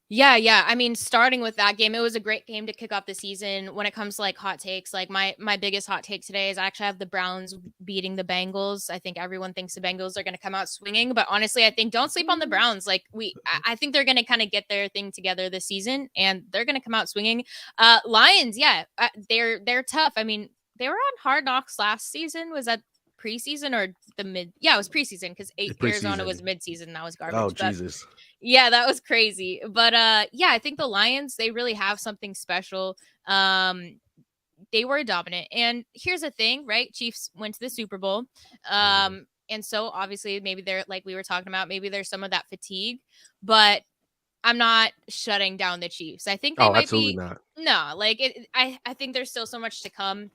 Yeah. I mean, starting with that game, it was a great game to kick off the season. When it comes to like hot takes, like my biggest hot take today is I actually have the Browns beating the Bengals. I think everyone thinks the Bengals are going to come out swinging, but honestly, I think don't sleep on the Browns. Like I think they're going to kind of get their thing together this season, and they're going to come out swinging. Lions, they're tough. I mean, they were on Hard Knocks last season. Was that preseason or the mid? Yeah, it was preseason because Arizona was midseason. That was garbage. Oh, Jesus. Yeah, that was crazy. But I think the Lions, they really have something special. They were dominant. And here's the thing, right? Chiefs went to the Super Bowl. And so obviously maybe they're like we were talking about, maybe there's some of that fatigue, but I'm not shutting down the Chiefs. I think they might absolutely be not. No, like I think there's still so much to come.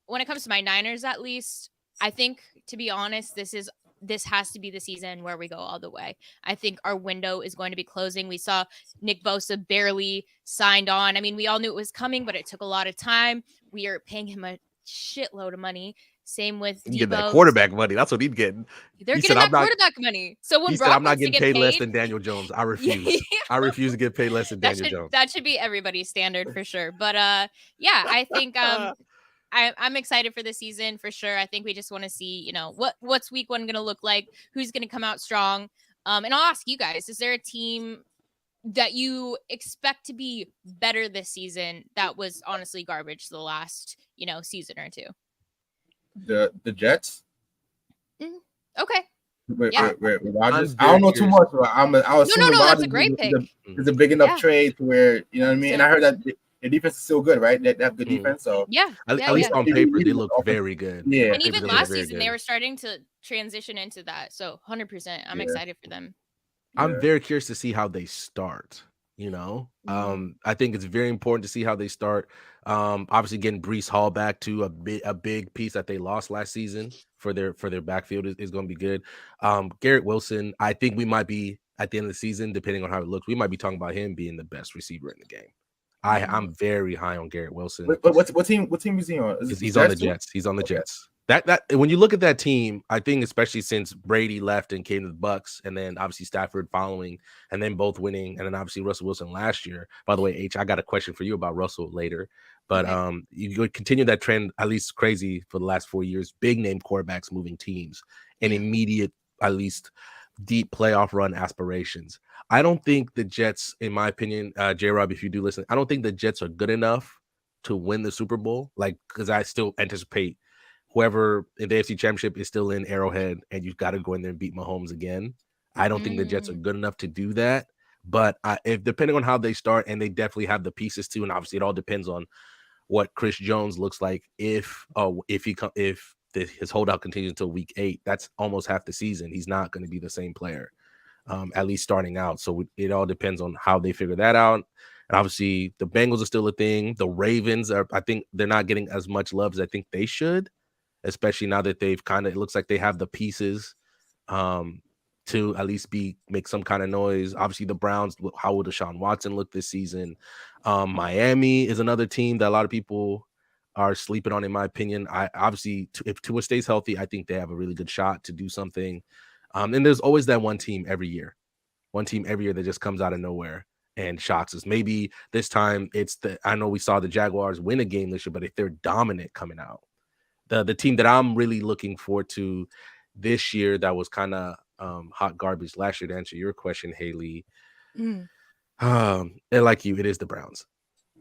When it comes to my Niners, at least, I think, to be honest, this has to be the season where we go all the way. I think our window is going to be closing. We saw Nick Bosa barely signed on. I mean, we all knew it was coming, but it took a lot of time. We are paying him a shitload of money. Same with Debo. Get that quarterback money. That's what he'd get. They're getting that quarterback money. So when Brock I'm not getting paid less than Daniel Jones. I refuse. I refuse to get paid less than Daniel Jones. That should be everybody's standard for sure. But I think I'm excited for the season for sure. I think we just want to see, what's week 1 going to look like, who's going to come out strong. And I'll ask you guys, is there a team that you expect to be better this season that was honestly garbage the last, season or two? The Jets. Okay. Rodgers. I don't know too much, but I was assuming no, Rodgers that's a great pick. It's a big enough trade to where, you know what I mean? And I heard that the defense is still good, right? They have good defense. So at least on paper, they look very good. Yeah. And even last season, they were starting to transition into that. So 100%, I'm excited for them. I'm very curious to see how they start. I think it's very important to see how they start. Obviously getting Breece Hall back to a big piece that they lost last season for their backfield is going to be good. Garrett Wilson, I think we might be at the end of the season, depending on how it looks, we might be talking about him being the best receiver in the game. I'm very high on Garrett Wilson. But what team is he on? He's on the Jets. He's on the Jets. That when you look at that team, I think especially since Brady left and came to the Bucks, and then obviously Stafford following, and then both winning, and then obviously Russell Wilson last year. By the way, H, I got a question for you about Russell later, but you would continue that trend, at least crazy for the last 4 years. Big name quarterbacks moving teams and immediate, at least deep playoff run aspirations. I don't think the Jets, in my opinion, J-Rob, if you do listen, I don't think the Jets are good enough to win the Super Bowl. Because I still anticipate whoever in the AFC Championship is still in Arrowhead, and you've got to go in there and beat Mahomes again. I don't think the Jets are good enough to do that. But if depending on how they start, and they definitely have the pieces too, and obviously it all depends on what Chris Jones looks like. If his holdout continues until week 8, that's almost half the season. He's not going to be the same player, at least starting out. So it all depends on how they figure that out. And obviously the Bengals are still a thing. The Ravens I think they're not getting as much love as I think they should, especially now that they've it looks like they have the pieces to at least make some kind of noise. Obviously the Browns, how will Deshaun Watson look this season? Miami is another team that a lot of people are sleeping on, in my opinion. If Tua stays healthy, I think they have a really good shot to do something. And there's always that one team every year that just comes out of nowhere and shocks us. Maybe this time I know we saw the Jaguars win a game this year, but if they're dominant coming out, the team that I'm really looking forward to this year that was kind of hot garbage last year, to answer your question, Haley. Like you, it is the Browns.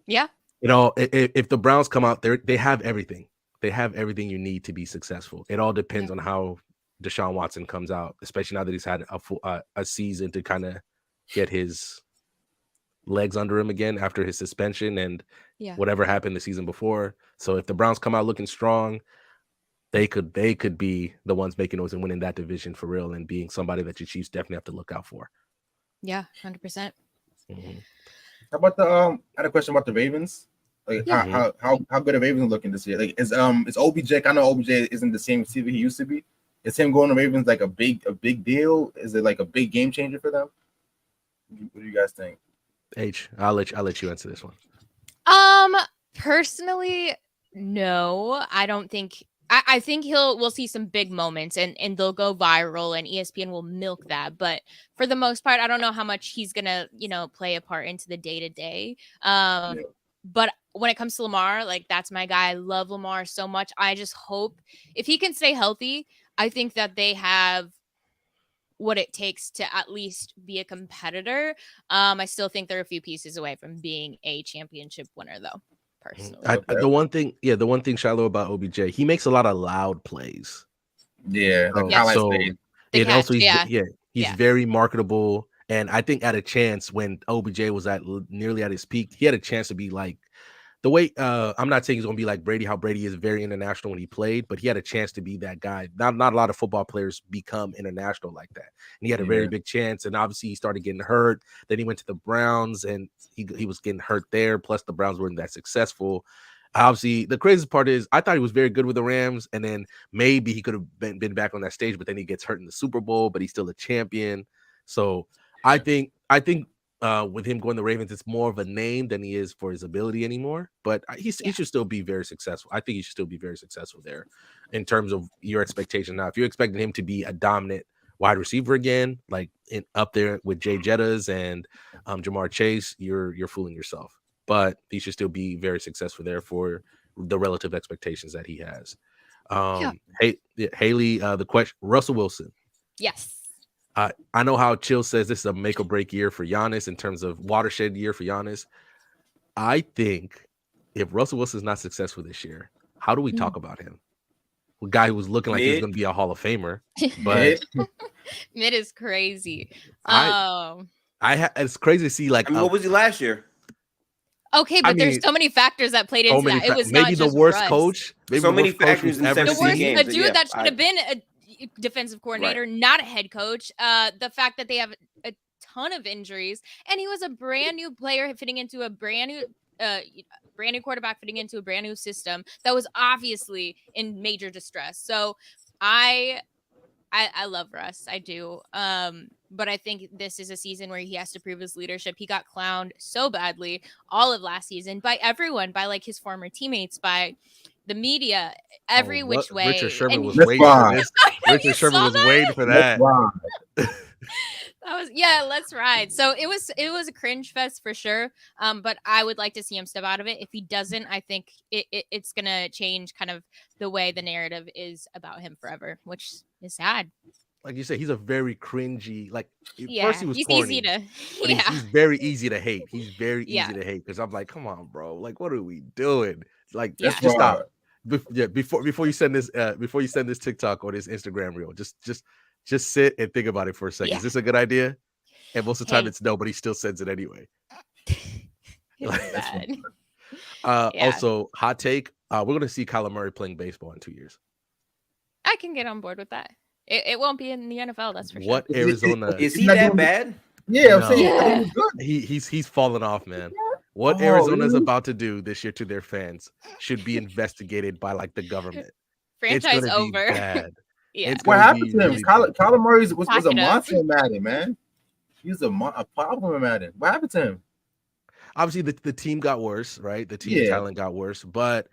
Yeah. If the Browns come out there, they have everything. They have everything you need to be successful. It all depends on how Deshaun Watson comes out, especially now that he's had a season to kind of get his legs under him again after his suspension and whatever happened the season before. So if the Browns come out looking strong, they could be the ones making noise and winning that division for real, and being somebody that your Chiefs definitely have to look out for. Yeah, 100%. How about I had a question about the Ravens. How good are Ravens looking this year? Is OBJ? I know OBJ isn't the same receiver he used to be. Is him going to Ravens like a big deal? Is it like a big game changer for them? What do you guys think? H, I'll let you answer this one. Personally, no, I don't think I think we'll see some big moments and they'll go viral and ESPN will milk that. But for the most part, I don't know how much he's gonna, play a part into the day to day. But when it comes to Lamar, like that's my guy. I love Lamar so much. I just hope if he can stay healthy, I think that they have what it takes to at least be a competitor. I still think they're a few pieces away from being a championship winner, though. Personally, the one thing, Shiloh, about OBJ, he makes a lot of loud plays. Yeah, like highlight plays. And also he's very marketable. And I think at a chance when OBJ was nearly at his peak, he had a chance to be like the way I'm not saying he's gonna be like Brady, how Brady is very international when he played, but he had a chance to be that guy. Not a lot of football players become international like that. And he had a very big chance. And obviously he started getting hurt. Then he went to the Browns and he was getting hurt there. Plus the Browns weren't that successful. Obviously, the craziest part is I thought he was very good with the Rams, and then maybe he could have been back on that stage, but then he gets hurt in the Super Bowl, but he's still a champion. So I think with him going to the Ravens, it's more of a name than he is for his ability anymore. But he should still be very successful. I think he should still be very successful there in terms of your expectation. Now, if you're expecting him to be a dominant wide receiver again, like up there with Jay Jettas and Jamar Chase, you're fooling yourself. But he should still be very successful there for the relative expectations that he has. Haley, the question, Russell Wilson. Yes. I know how Chill says this is a make or break year for Giannis in terms of watershed year for Giannis. I think if Russell Wilson is not successful this year, how do we talk about him? A guy who was looking like he was going to be a Hall of Famer, but mid is crazy. It's crazy to see. Like, what was he last year? Okay, but there's so many factors that played into that. It was maybe not the just worst Russ. coach. Maybe so many factors in the worst, games. a dude that should have been a defensive coordinator, not a head coach. The fact that they have a ton of injuries, and he was a brand new player fitting into a brand new quarterback fitting into a brand new system that was obviously in major distress. So I love Russ. I do. But I think this is a season where he has to prove his leadership. He got clowned so badly all of last season by everyone, by like his former teammates, by the media, every which way. Richard Sherman was waiting for this. Richard Sherman was waiting for that. Let's ride. So it was a cringe fest for sure. But I would like to see him step out of it. If he doesn't, I think it's gonna change kind of the way the narrative is about him forever, which is sad. Like you said, he's a very cringy. Like first he was he's corny, easy to he's very easy to hate. He's very easy to hate because I'm like, come on, bro. Like, what are we doing? Like, just stop. Before you send this TikTok or this Instagram reel, just sit and think about it for a second. Is this a good idea? And most of the time it's no, but he still sends it anyway. Also, hot take. We're gonna see Kyler Murray playing baseball in 2 years. I can get on board with that. It won't be in the NFL, that's for sure. What Arizona is he that bad? Yeah, I'm saying he's fallen off, man. What Arizona's about to do this year to their fans should be investigated by like the government. Franchise over. Bad. What happened to him? Kyler Murray was a monster in Madden, man. He was a problem in Madden. What happened to him? Obviously, the team got worse, right? The team talent got worse, but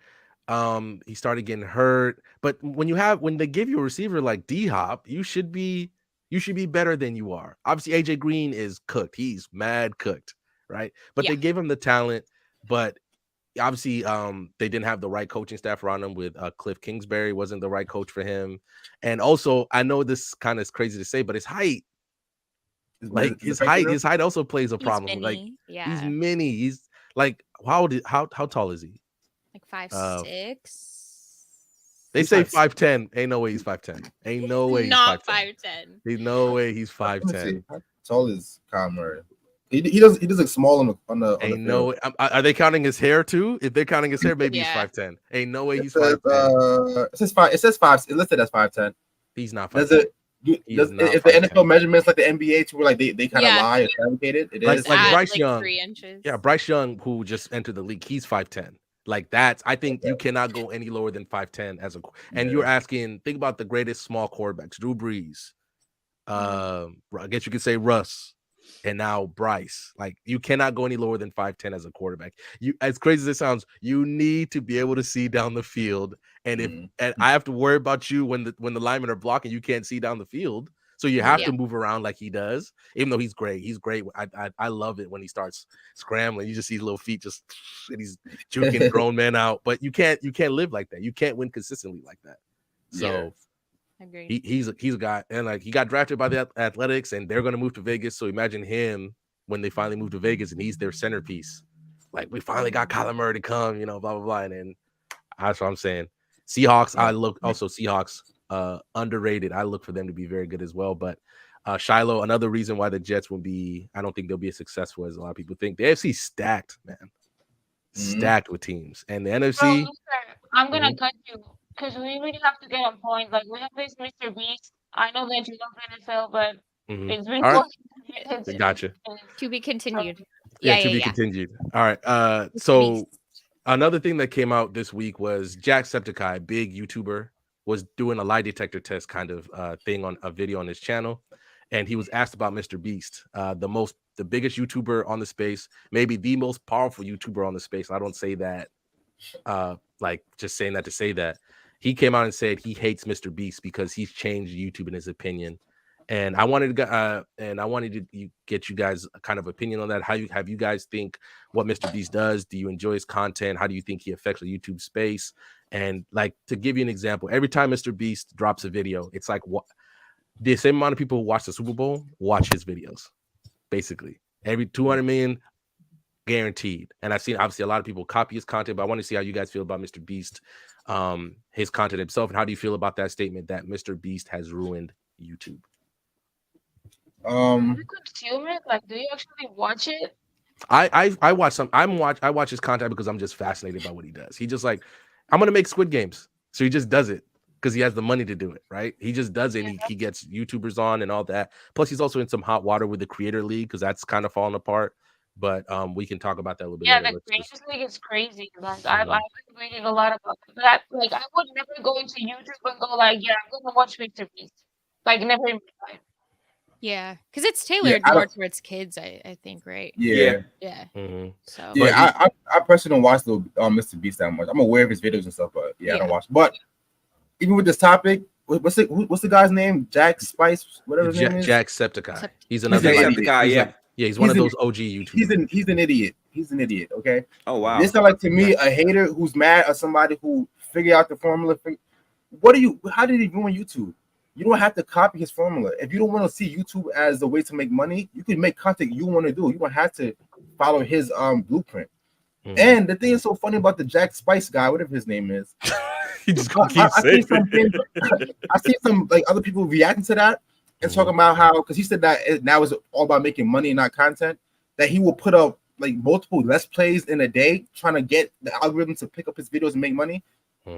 he started getting hurt. But when they give you a receiver like D-Hop, you should be better than you are. Obviously, AJ Green is cooked. He's mad cooked, right? But they gave him the talent, but obviously they didn't have the right coaching staff around him. With Cliff Kingsbury wasn't the right coach for him. And also, I know this kind of is crazy to say, but his height, like his height also plays a problem. Like he's mini. He's like, how tall is he? Like 5'6". They say 5'10". Ain't no way he's 5'10". Ain't no way he's not 5'10". There's no way he's 5'10". How tall is Kyler Murray? He does look small on the Ain't no way. Are they counting his hair too? If they're counting his hair, maybe he's 5'10". Ain't no way he's 5'10". It says 5. It says 5. It listed as 5'10". He's not 5'10". Does it? If the NFL measurements like the NBA to where like they kind of lie and fabricate it? It is like Bryce Young. 3 inches. Yeah, Bryce Young, who just entered the league, he's 5'10". Like I think you cannot go any lower than 5'10" as and you're asking, think about the greatest small quarterbacks, Drew Brees. I guess you could say Russ. and now Bryce. Like, you cannot go any lower than 5'10" as a quarterback. You, as crazy as it sounds, you need to be able to see down the field. And if and I have to worry about you when the linemen are blocking, you can't see down the field. So you have to move around like he does, even though he's great. He's great. I love it when he starts scrambling. You just see his little feet just, and he's juking grown men out. But you can't live like that. You can't win consistently like that. So he's a guy, and like he got drafted by the Athletics, and they're gonna move to Vegas. So imagine him when they finally move to Vegas, and he's their centerpiece. Like, we finally got Kyler Murray to come, blah blah blah. And then that's what I'm saying. Seahawks, I look also Seahawks. Underrated. I look for them to be very good as well. But Shiloh, another reason why the Jets will be, I don't think they'll be as successful as a lot of people think. The AFC stacked, man. Stacked with teams. And the NFC. Bro, Luther, I'm gonna cut you because we really have to get on point. Like, we have this Mr. Beast. I know that you love NFL, but it's really right. Gotcha. To be continued. To be continued. All right. So another thing that came out this week was Jacksepticeye, big YouTuber, was doing a lie detector test kind of thing on a video on his channel, and he was asked about Mr. Beast, the biggest YouTuber on the space, maybe the most powerful YouTuber on the space. I don't say that like just saying that to say that. He came out and said he hates Mr. Beast because he's changed YouTube in his opinion. And I wanted to get you guys a kind of opinion on that. How you guys think what Mr. Beast does? Do you enjoy his content? How do you think he affects the YouTube space? And like, to give you an example, every time Mr. Beast drops a video, it's like what the same amount of people who watch the Super Bowl watch his videos. Basically, every 200 million guaranteed. And I've seen obviously a lot of people copy his content, but I want to see how you guys feel about Mr. Beast, his content himself, and how do you feel about that statement that Mr. Beast has ruined YouTube? Do you consume it? Like, do you actually watch it? I watch some. I watch his content because I'm just fascinated by what he does. He just like, I'm gonna make Squid Games, so he just does it because he has the money to do it, right? He just does it. And he gets YouTubers on and all that. Plus, he's also in some hot water with the Creator League because that's kind of falling apart. But we can talk about that a little bit. Yeah, later. the Creators League is crazy. Like, I've been reading a lot about that. Like, I would never go into YouTube and go like, yeah, I'm gonna watch Mr. Beast. Like, never in my life. Yeah, because it's tailored more towards kids, I think, right? Yeah. So I personally don't watch the Mr. Beast that much. I'm aware of his videos and stuff, but I don't watch. But even with this topic, what's the guy's name? Jack Spice, whatever his name is. Jacksepticeye. He's another Jacksepticeye. He's one of those OG YouTubers. He's an idiot. He's an idiot. Okay. Oh wow. This sounds like to me a hater who's mad at somebody who figured out the formula. How did he ruin YouTube? You don't have to copy his formula. If you don't want to see YouTube as a way to make money, you can make content you want to do. You don't have to follow his blueprint. And the thing is so funny about the Jack Spice guy, whatever his name is. He just keeps saying I see some like other people reacting to that and talking about how, because he said that now it's all about making money and not content, that he will put up like multiple Let's Plays in a day trying to get the algorithm to pick up his videos and make money.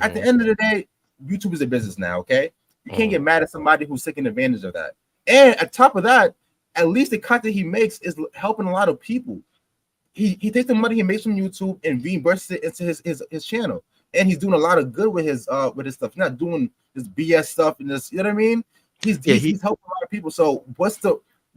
At the end of the day, YouTube is a business now, okay? You can't get mad at somebody who's taking advantage of that. And on top of that, at least the content he makes is helping a lot of people. He takes the money he makes from YouTube and reimburses it into his channel. And he's doing a lot of good with his stuff. He's not doing this BS stuff and this, you know what I mean? He's helping a lot of people. So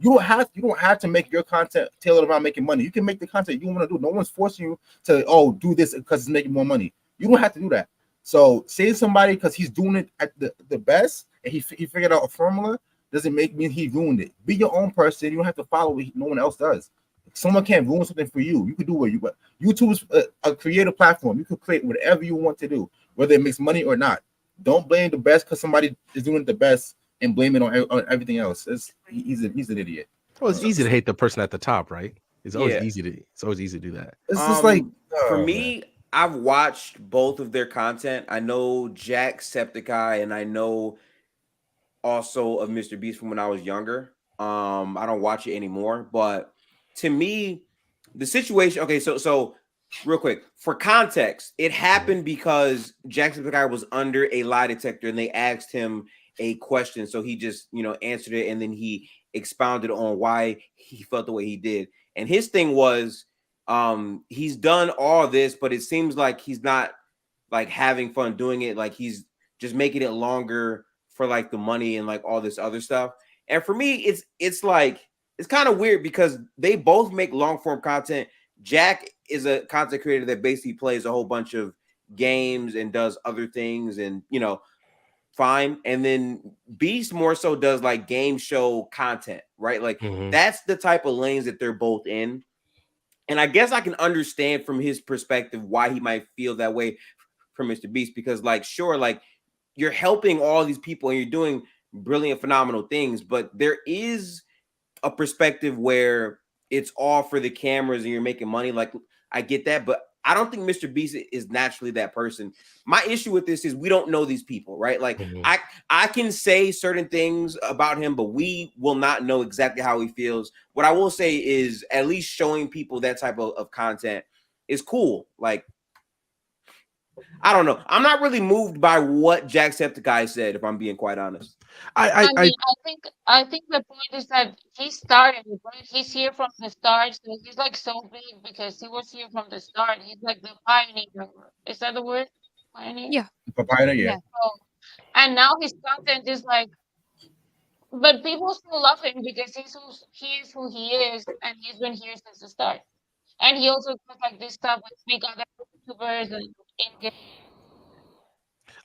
you don't have to make your content tailored around making money. You can make the content you want to do. No one's forcing you to do this because it's making more money. You don't have to do that. So saying somebody because he's doing it at the best and he figured out a formula doesn't mean he ruined it. Be your own person. You don't have to follow what no one else does. Someone can't ruin something for you. You can do what you want. YouTube is a creative platform. You can create whatever you want to do, whether it makes money or not. Don't blame the best because somebody is doing it the best and blame it on everything else. He's an idiot. Well, it's easy to hate the person at the top, right? It's always easy to do that. It's just like for me. I've watched both of their content. I know Jacksepticeye and I know also of Mr. Beast from when I was younger. I don't watch it anymore, but to me, the situation. Okay, so real quick for context, it happened because Jacksepticeye was under a lie detector and they asked him a question, so he just answered it and then he expounded on why he felt the way he did. And his thing was, he's done all this, but it seems like he's not like having fun doing it. Like he's just making it longer for like the money and like all this other stuff. And for me, it's like it's kind of weird because they both make long form content. Jack is a content creator that basically plays a whole bunch of games and does other things, and fine. And then Beast more so does like game show content, right? Like that's the type of lanes that they're both in. And I guess I can understand from his perspective why he might feel that way from Mr. Beast, because like, sure, like you're helping all these people and you're doing brilliant, phenomenal things, but there is a perspective where it's all for the cameras and you're making money. Like I get that, but I don't think Mr. Beast is naturally that person. My issue with this is we don't know these people, right? Like I can say certain things about him, but we will not know exactly how he feels. What I will say is at least showing people that type of content is cool. Like, I don't know. I'm not really moved by what Jacksepticeye said, if I'm being quite honest. I think the point is that he started, right? He's here from the start, so he's like so big because he was here from the start. He's like the pioneer. Is that the word? Pioneer? Yeah. Pioneer, yeah. So, and now his content is like, but people still love him because he is who he is, and he's been here since the start. And he also does like this stuff with big other YouTubers and in-game.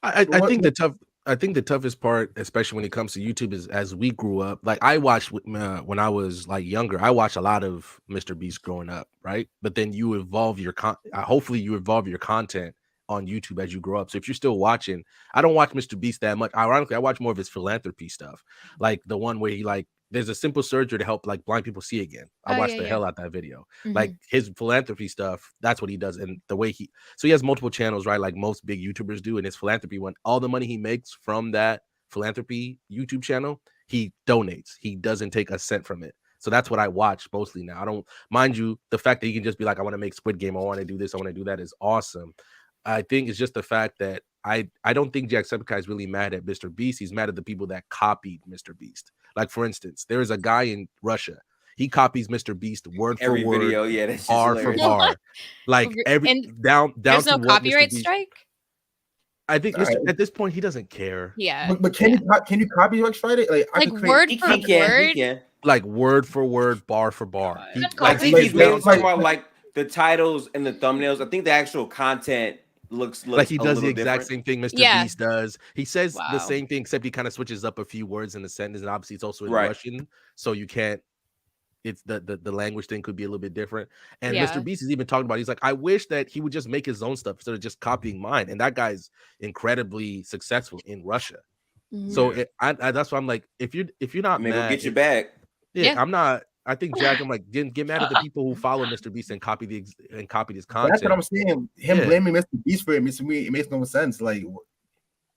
I think the toughest part, especially when it comes to YouTube, is as we grew up. Like I watched when I was like younger, I watched a lot of Mr. Beast growing up, right? But then you evolve your hopefully you evolve your content on YouTube as you grow up. So if you're still watching, I don't watch Mr. Beast that much. Ironically, I watch more of his philanthropy stuff, like the one where he like there's a simple surgery to help like blind people see again. I watched the hell out that video. Like his philanthropy stuff, that's what he does. And the way he has multiple channels, right? Like most big YouTubers do. And his philanthropy one, all the money he makes from that philanthropy YouTube channel, he donates. He doesn't take a cent from it. So that's what I watch mostly now. I don't mind you, the fact that he can just be like, I want to make Squid Game, I want to do this, I want to do that is awesome. I think it's just the fact that I don't think Jacksepticeye is really mad at Mr. Beast. He's mad at the people that copied Mr. Beast. Like, for instance, there is a guy in Russia. He copies Mr. Beast word every for word, video, yeah, that's bar for bar. Like down there's to no what copyright Mr. Beast, strike. I think at this point he doesn't care. Yeah. But can you copyright strike it? Like word for word? He can. Like word for word, bar for bar. I think he's mainly talking about like the titles and the thumbnails. I think the actual content looks like he does the exact different. same thing Mr. Beast does. He says the same thing, except he kind of switches up a few words in the sentence, and obviously it's also in Russian, so you can't. It's the language thing could be a little bit different. And Mr. Beast is even talking about, he's like, I wish that he would just make his own stuff instead of just copying mine. And that guy's incredibly successful in Russia. So that's why I'm like, if you're not mad, get your bag. Yeah, I'm not. I think Jack, I'm like, didn't get mad at the people who follow Mr. Beast and copied his content. That's what I'm saying. Him blaming Mr. Beast for it, to me, it makes no sense. Like,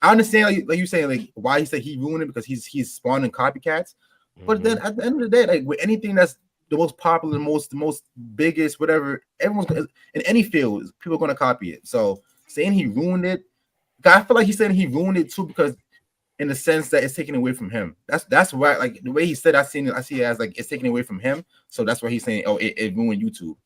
I understand, like you saying, like why he said he ruined it because he's spawning copycats. But then at the end of the day, like with anything that's the most popular, the most biggest, whatever, everyone's in any field, people are gonna copy it. So saying he ruined it, I feel like he's saying he ruined it too because in the sense that it's taken away from him. That's why, like the way he said, I see it as like it's taken away from him. So that's why he's saying, oh, it ruined YouTube.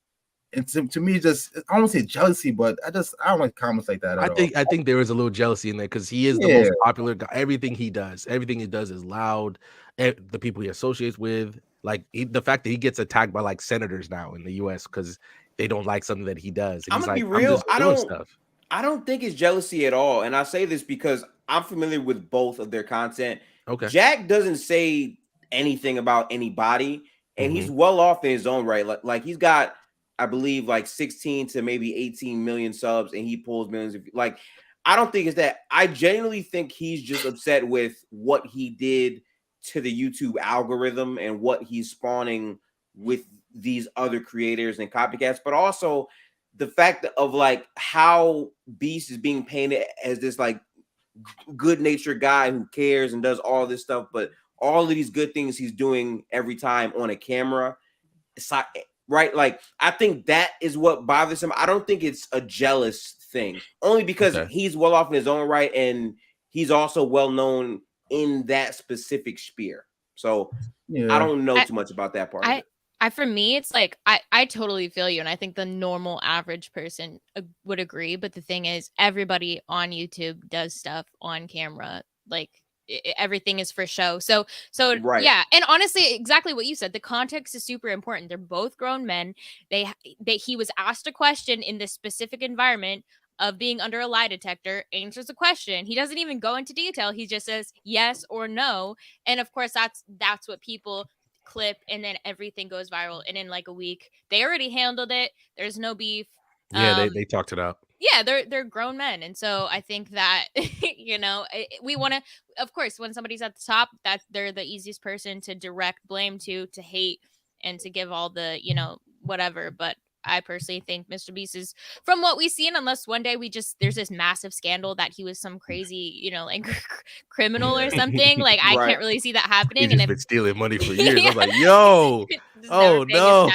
And to me, just I don't say jealousy, but I don't like comments like that. I think there is a little jealousy in there because he is the most popular guy. Everything he does is loud. The people he associates with, like the fact that he gets attacked by like senators now in the U.S. because they don't like something that he does. And I'm gonna be real. I don't think it's jealousy at all. And I say this because I'm familiar with both of their content. Okay. Jack doesn't say anything about anybody, and he's well off in his own right. Like he's got, I believe, like 16 to maybe 18 million subs, and he pulls millions of like. I don't think it's that. I genuinely think he's just upset with what he did to the YouTube algorithm and what he's spawning with these other creators and copycats, but also the fact of like how Beast is being painted as this like good-natured guy who cares and does all this stuff, but all of these good things he's doing every time on a camera, right? Like I think that is what bothers him. I don't think it's a jealous thing, only because he's well off in his own right, and he's also well known in that specific sphere. So I don't know too much about that part of it. For me, it's like I totally feel you, and I think the normal average person would agree. But the thing is, everybody on YouTube does stuff on camera. Like everything is for show. So Right. yeah, and honestly, exactly what you said. The context is super important. They're both grown men. He was asked a question in this specific environment of being under a lie detector, answers a question. He doesn't even go into detail. He just says yes or no, and of course that's what people clip, and then everything goes viral. And in like a week, they already handled it. There's no beef. Yeah, they talked it out. Yeah, they're grown men, and so I think that we want to, of course, when somebody's at the top, that they're the easiest person to direct blame to hate and to give all the whatever. But I personally think Mr. Beast is, from what we've seen, unless one day there's this massive scandal that he was some crazy like criminal or something, like I Right. can't really see that He's happening. just And been stealing money for years. I was like, yo, oh no.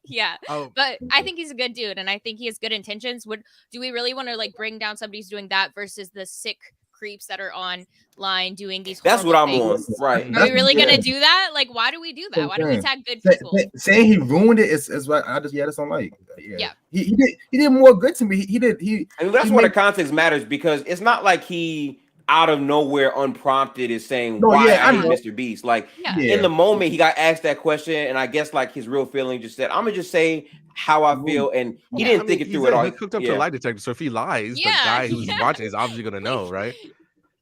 Yeah, but I think he's a good dude, and I think he has good intentions. Do we really want to like bring down somebody who's doing that versus the sick creeps that are online doing these That's what I'm things? on. Right. Are we really gonna do that? Like, why do we do that? Why do we tag good people? Saying he ruined it is what I just don't like. Yeah. He did more good to me. He I mean, that's why the context matters, because it's not like he out of nowhere unprompted is saying why I hate Mr. Beast. Like in the moment he got asked that question, and I guess like his real feeling just said, I'm gonna just say how I feel, and he didn't think it through at all. He's hooked up to a lie detector, so if he lies, the guy who's watching is obviously gonna know, right?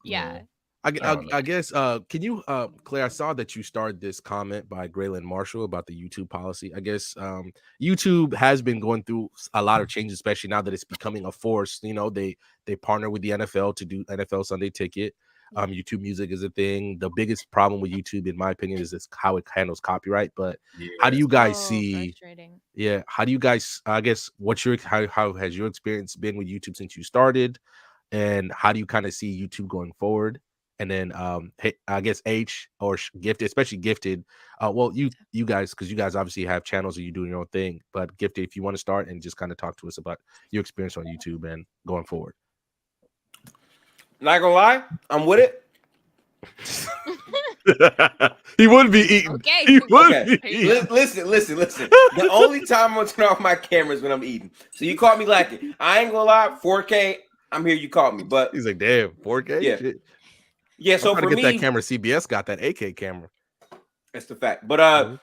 Yeah. I guess can you Claire, I saw that you started this comment by Graylin Marshall about the YouTube policy. I guess YouTube has been going through a lot of changes, especially now that it's becoming a force. They partner with the NFL to do NFL Sunday Ticket. YouTube Music is a thing. The biggest problem with YouTube, in my opinion, is how it handles copyright. But how do you guys see? Yeah, how do you guys? I guess how has your experience been with YouTube since you started, and how do you kind of see YouTube going forward? And then I guess H or Gifted, especially Gifted. Well, you guys, because you guys obviously have channels and you doing your own thing. But Gifted, if you want to start and just kind of talk to us about your experience on YouTube and going forward. Not gonna lie, I'm with it. He would be eating. Okay. He would be eating. Listen. The only time I'm gonna turn off my camera is when I'm eating. So you caught me lacking. I ain't gonna lie, 4K. I'm here. You caught me, but he's like, damn, 4K. Yeah. Shit. Yeah. So for me, that camera, CBS got that 8K camera. That's the fact. But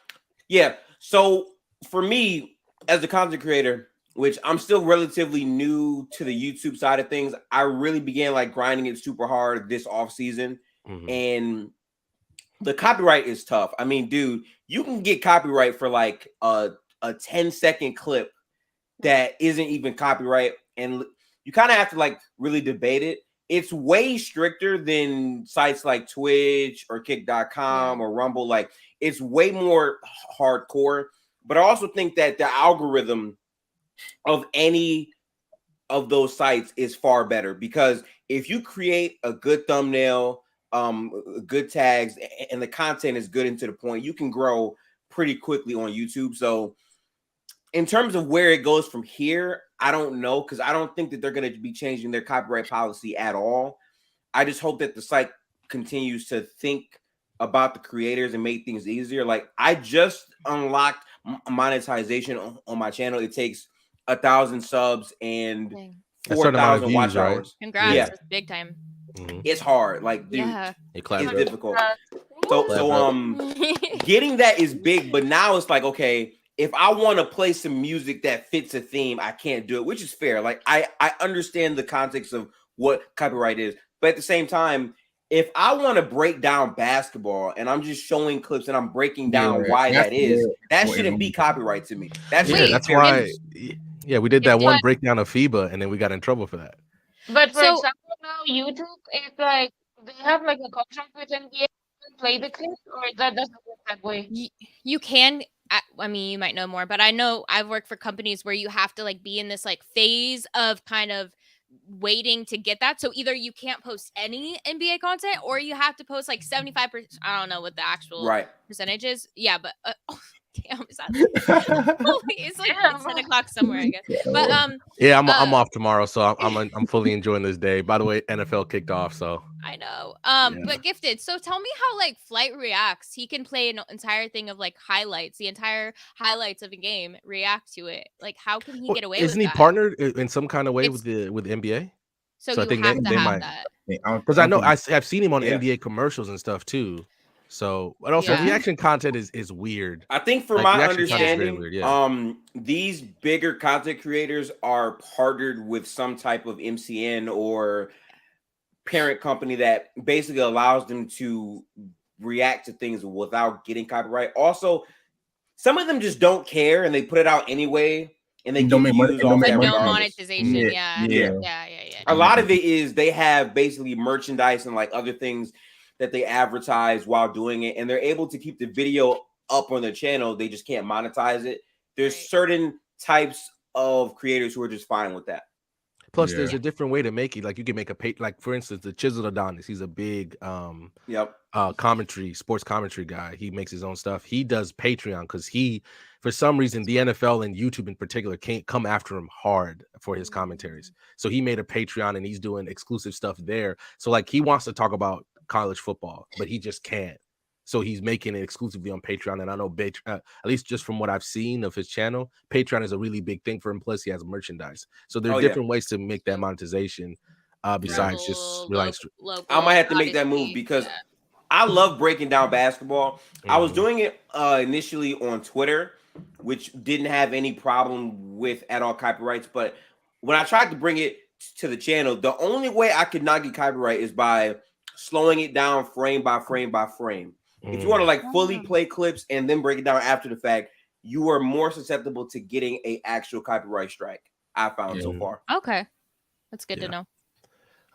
yeah. So for me, as a content creator, which I'm still relatively new to the YouTube side of things, I really began like grinding it super hard this off season. And the copyright is tough. I mean, dude, you can get copyright for like a 10-second clip that isn't even copyright, and you kind of have to like really debate it. It's way stricter than sites like Twitch or Kick.com or Rumble. Like, it's way more hardcore. But I also think that the algorithm of any of those sites is far better, because if you create a good thumbnail, good tags, and the content is good and to the point, you can grow pretty quickly on YouTube. So in terms of where it goes from here, I don't know, because I don't think that they're going to be changing their copyright policy at all. I just hope that the site continues to think about the creators and make things easier. Like, I just unlocked monetization on my channel. It takes 1,000 subs and 4,000 watch hours. Congrats. Yeah. That's big time. It's hard. Like, dude, it's difficult. So getting that is big, but now it's like, okay, if I want to play some music that fits a theme, I can't do it, which is fair. Like, I understand the context of what copyright is, but at the same time, if I want to break down basketball and I'm just showing clips and I'm breaking down why that is, that shouldn't be copyright to me. That's why. Yeah, we did that one breakdown of FIBA, and then we got in trouble for that. But for example, now YouTube is like, they have like a contract with NBA to play the clip, or that doesn't work that way. You can. I mean, you might know more, but I know I've worked for companies where you have to like be in this like phase of kind of waiting to get that. So either you can't post any NBA content, or you have to post like 75%. I don't know what the actual percentage is. Yeah, but damn, is that it's like it's 10 o'clock somewhere, I guess. But yeah, I'm off tomorrow, so I'm fully enjoying this day. By the way, NFL kicked off, so I know. But Gifted, so tell me how like Flight reacts. He can play an entire thing of like highlights, the entire highlights of a game, react to it. Like, how can he get away with that? Isn't he partnered in some kind of way with the NBA? So I you think have to they have might, that. because I know I've seen him on Yeah. NBA commercials and stuff too. So, but also Yeah. reaction content is weird. I think from Like, my reaction content is very understanding, weird, these bigger content creators are partnered with some type of MCN or parent company that basically allows them to react to things without getting copyright. Also, some of them just don't care and they put it out anyway, and they Don't get make money- views and don't off make that But money no from it. regardless. monetization. Yeah. Yeah. A lot of it is they have basically merchandise and like other things that they advertise while doing it, and they're able to keep the video up on their channel. They just can't monetize it. There's certain types of creators who are just fine with that. Plus, there's a different way to make it. Like, you can make like, for instance, the Chiseled Adonis. He's a big sports commentary guy. He makes his own stuff. He does Patreon because for some reason, the NFL and YouTube in particular can't come after him hard for his commentaries. So he made a Patreon and he's doing exclusive stuff there. So like, he wants to talk about college football, but he just can't. So he's making it exclusively on Patreon. And I know at least just from what I've seen of his channel, Patreon is a really big thing for him. Plus, he has merchandise. So there are different ways to make that monetization besides just relying. I might have to make that move because I love breaking down basketball. I was doing it initially on Twitter, which didn't have any problem with at all copyrights. But when I tried to bring it to the channel, the only way I could not get copyright is by slowing it down frame by frame by frame. If you want to like fully play clips and then break it down after the fact, you are more susceptible to getting a actual copyright strike. I found so far. Okay, that's good to know.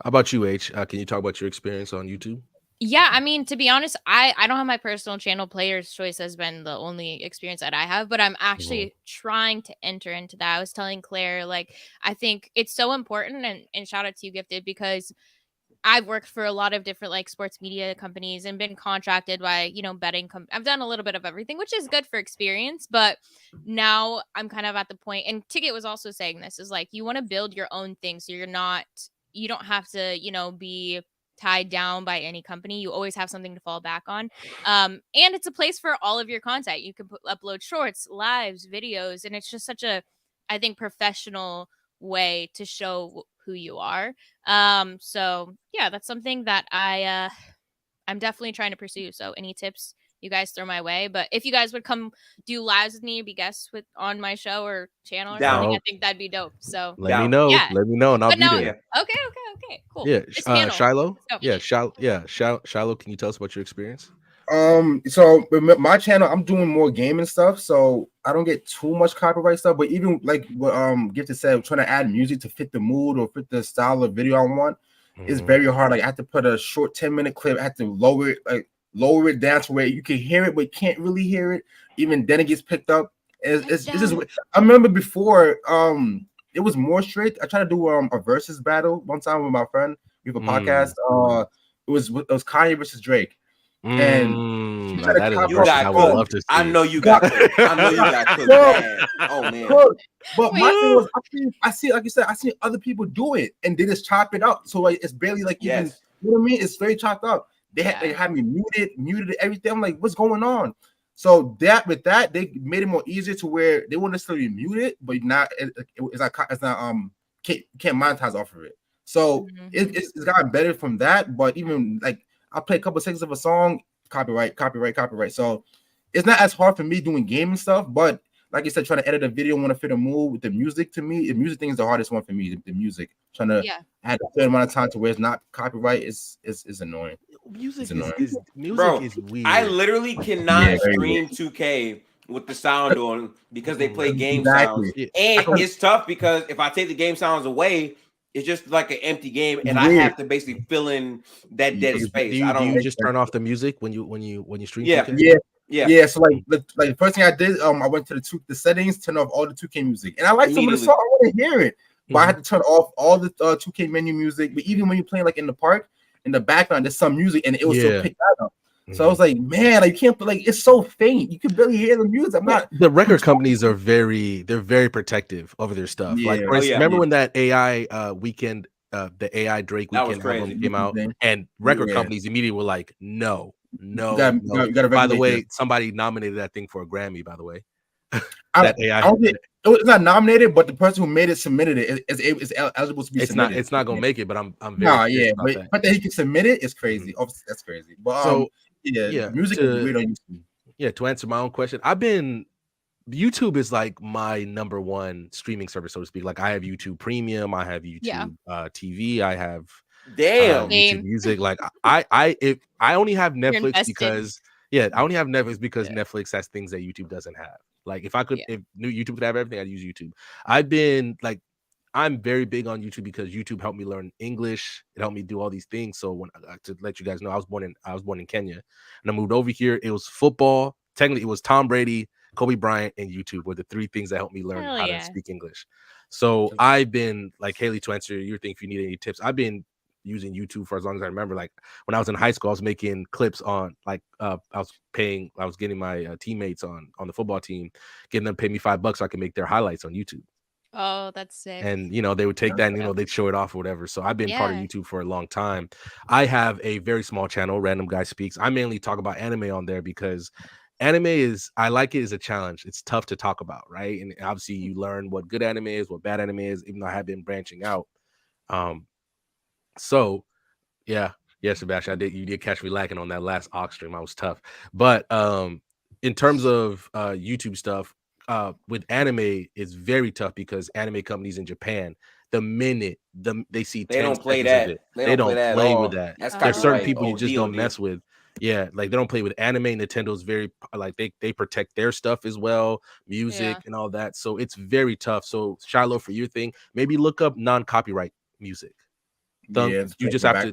How about you, H? Can you talk about your experience on YouTube? Yeah, I mean, to be honest, I don't have my personal channel. Player's Choice has been the only experience that I have, but I'm actually trying to enter into that. I was telling Claire, like, I think it's so important, and shout out to you, Gifted, because I've worked for a lot of different like sports media companies and been contracted by, betting. I've done a little bit of everything, which is good for experience. But now I'm kind of at the point, and Ticket was also saying this, is like, you want to build your own thing. So you don't have to, be tied down by any company. You always have something to fall back on. And it's a place for all of your content. You can upload shorts, lives, videos, and it's just such a, I think, professional way to show who you are. So yeah, that's something that I'm definitely trying to pursue. So any tips you guys throw my way, but if you guys would come do lives with me, be guests on my show or channel or something, I think that'd be dope. So let me know, and I'll be there. Okay, cool. Shiloh, Shiloh, can you tell us about your experience? So with my channel, I'm doing more gaming stuff, so I don't get too much copyright stuff. But even like what Gifted said, trying to add music to fit the mood or fit the style of video I want is very hard. Like, I have to put a short 10-minute clip, I have to lower it down to where you can hear it but can't really hear it. Even then it gets picked up. It's just, I remember before it was more strict. I tried to do a versus battle one time with my friend. We have a podcast. It was Kanye versus Drake. And that is a versus I would love to see. I know you got cooked. Oh man. But my thing was, I see, like you said, I see other people do it and they just chop it up. So like, it's barely like even, you know what I mean? It's very chopped up. They had me muted everything. I'm like, what's going on? So with that, they made it more easier to where they won't necessarily mute it, but it's not can't monetize off of it. So it's gotten better from that. But even like, I'll play a couple of seconds of a song, copyright. So it's not as hard for me doing gaming stuff, but like I said, trying to edit a video, want to fit a mood with the music. To me, the music thing is the hardest one for me. The music, trying to add a certain amount of time to where it's not copyright is annoying. Music Bro, is weird. I literally cannot stream 2K with the sound on because they play game sounds, and it's tough because if I take the game sounds away, it's just like an empty game, and I have to basically fill in that dead space. Do you just turn off the music when you stream? Yeah. So like the first thing I did, I went to the settings, turn off all the 2K music, and I like some of the songs. I want to hear it, but I had to turn off all the 2K menu music. But even when you're playing like in the park, in the background, there's some music, and it was still picked that up. So I was like, man, you can't like, it's so faint, you can barely hear the music. The record companies are very protective over their stuff. Like, remember when that AI weekend, the AI Drake weekend album came out, and record companies immediately were like, no. You gotta by the way, somebody nominated that thing for a Grammy, by the way. that AI. It's not nominated, but the person who made it submitted it is eligible to be submitted. It's not gonna make it, but I'm very curious about that. But that he can submit it is crazy. Obviously, that's crazy. But so music is weird on YouTube. Yeah, to answer my own question, YouTube is like my number one streaming service, so to speak. Like I have YouTube Premium, I have YouTube TV, I have YouTube Music. Like I only have Netflix because Netflix has things that YouTube doesn't have. Like if YouTube could have everything, I'd use YouTube. I'm very big on YouTube because YouTube helped me learn English. It helped me do all these things. So to let you guys know, I was born in Kenya, and I moved over here. It was football. Technically, it was Tom Brady, Kobe Bryant, and YouTube were the three things that helped me learn how to speak English. So I've been like Haley, to answer your thing, if you need any tips, I've been using YouTube for as long as I remember. Like when I was in high school, I was making clips on I was getting my teammates on the football team, getting them to pay me $5 so I can make their highlights on YouTube. Oh, that's sick. And they would take that and they'd show it off or whatever. So I've been part of YouTube for a long time. I have a very small channel, Random Guy Speaks. I mainly talk about anime on there because I like it as a challenge. It's tough to talk about, right? And obviously you learn what good anime is, what bad anime is, even though I have been branching out. So yeah, Sebastian, you did catch me lacking on that last aux stream. I was tough. But in terms of YouTube stuff, with anime, it's very tough because anime companies in Japan, the minute they see they 10 don't play seconds that. Of it, they don't play with that. There's certain people you just don't mess with. Yeah, like they don't play with anime. Nintendo's very like they protect their stuff as well, music and all that. So it's very tough. So Shiloh, for your thing, maybe look up non-copyright music. You just have to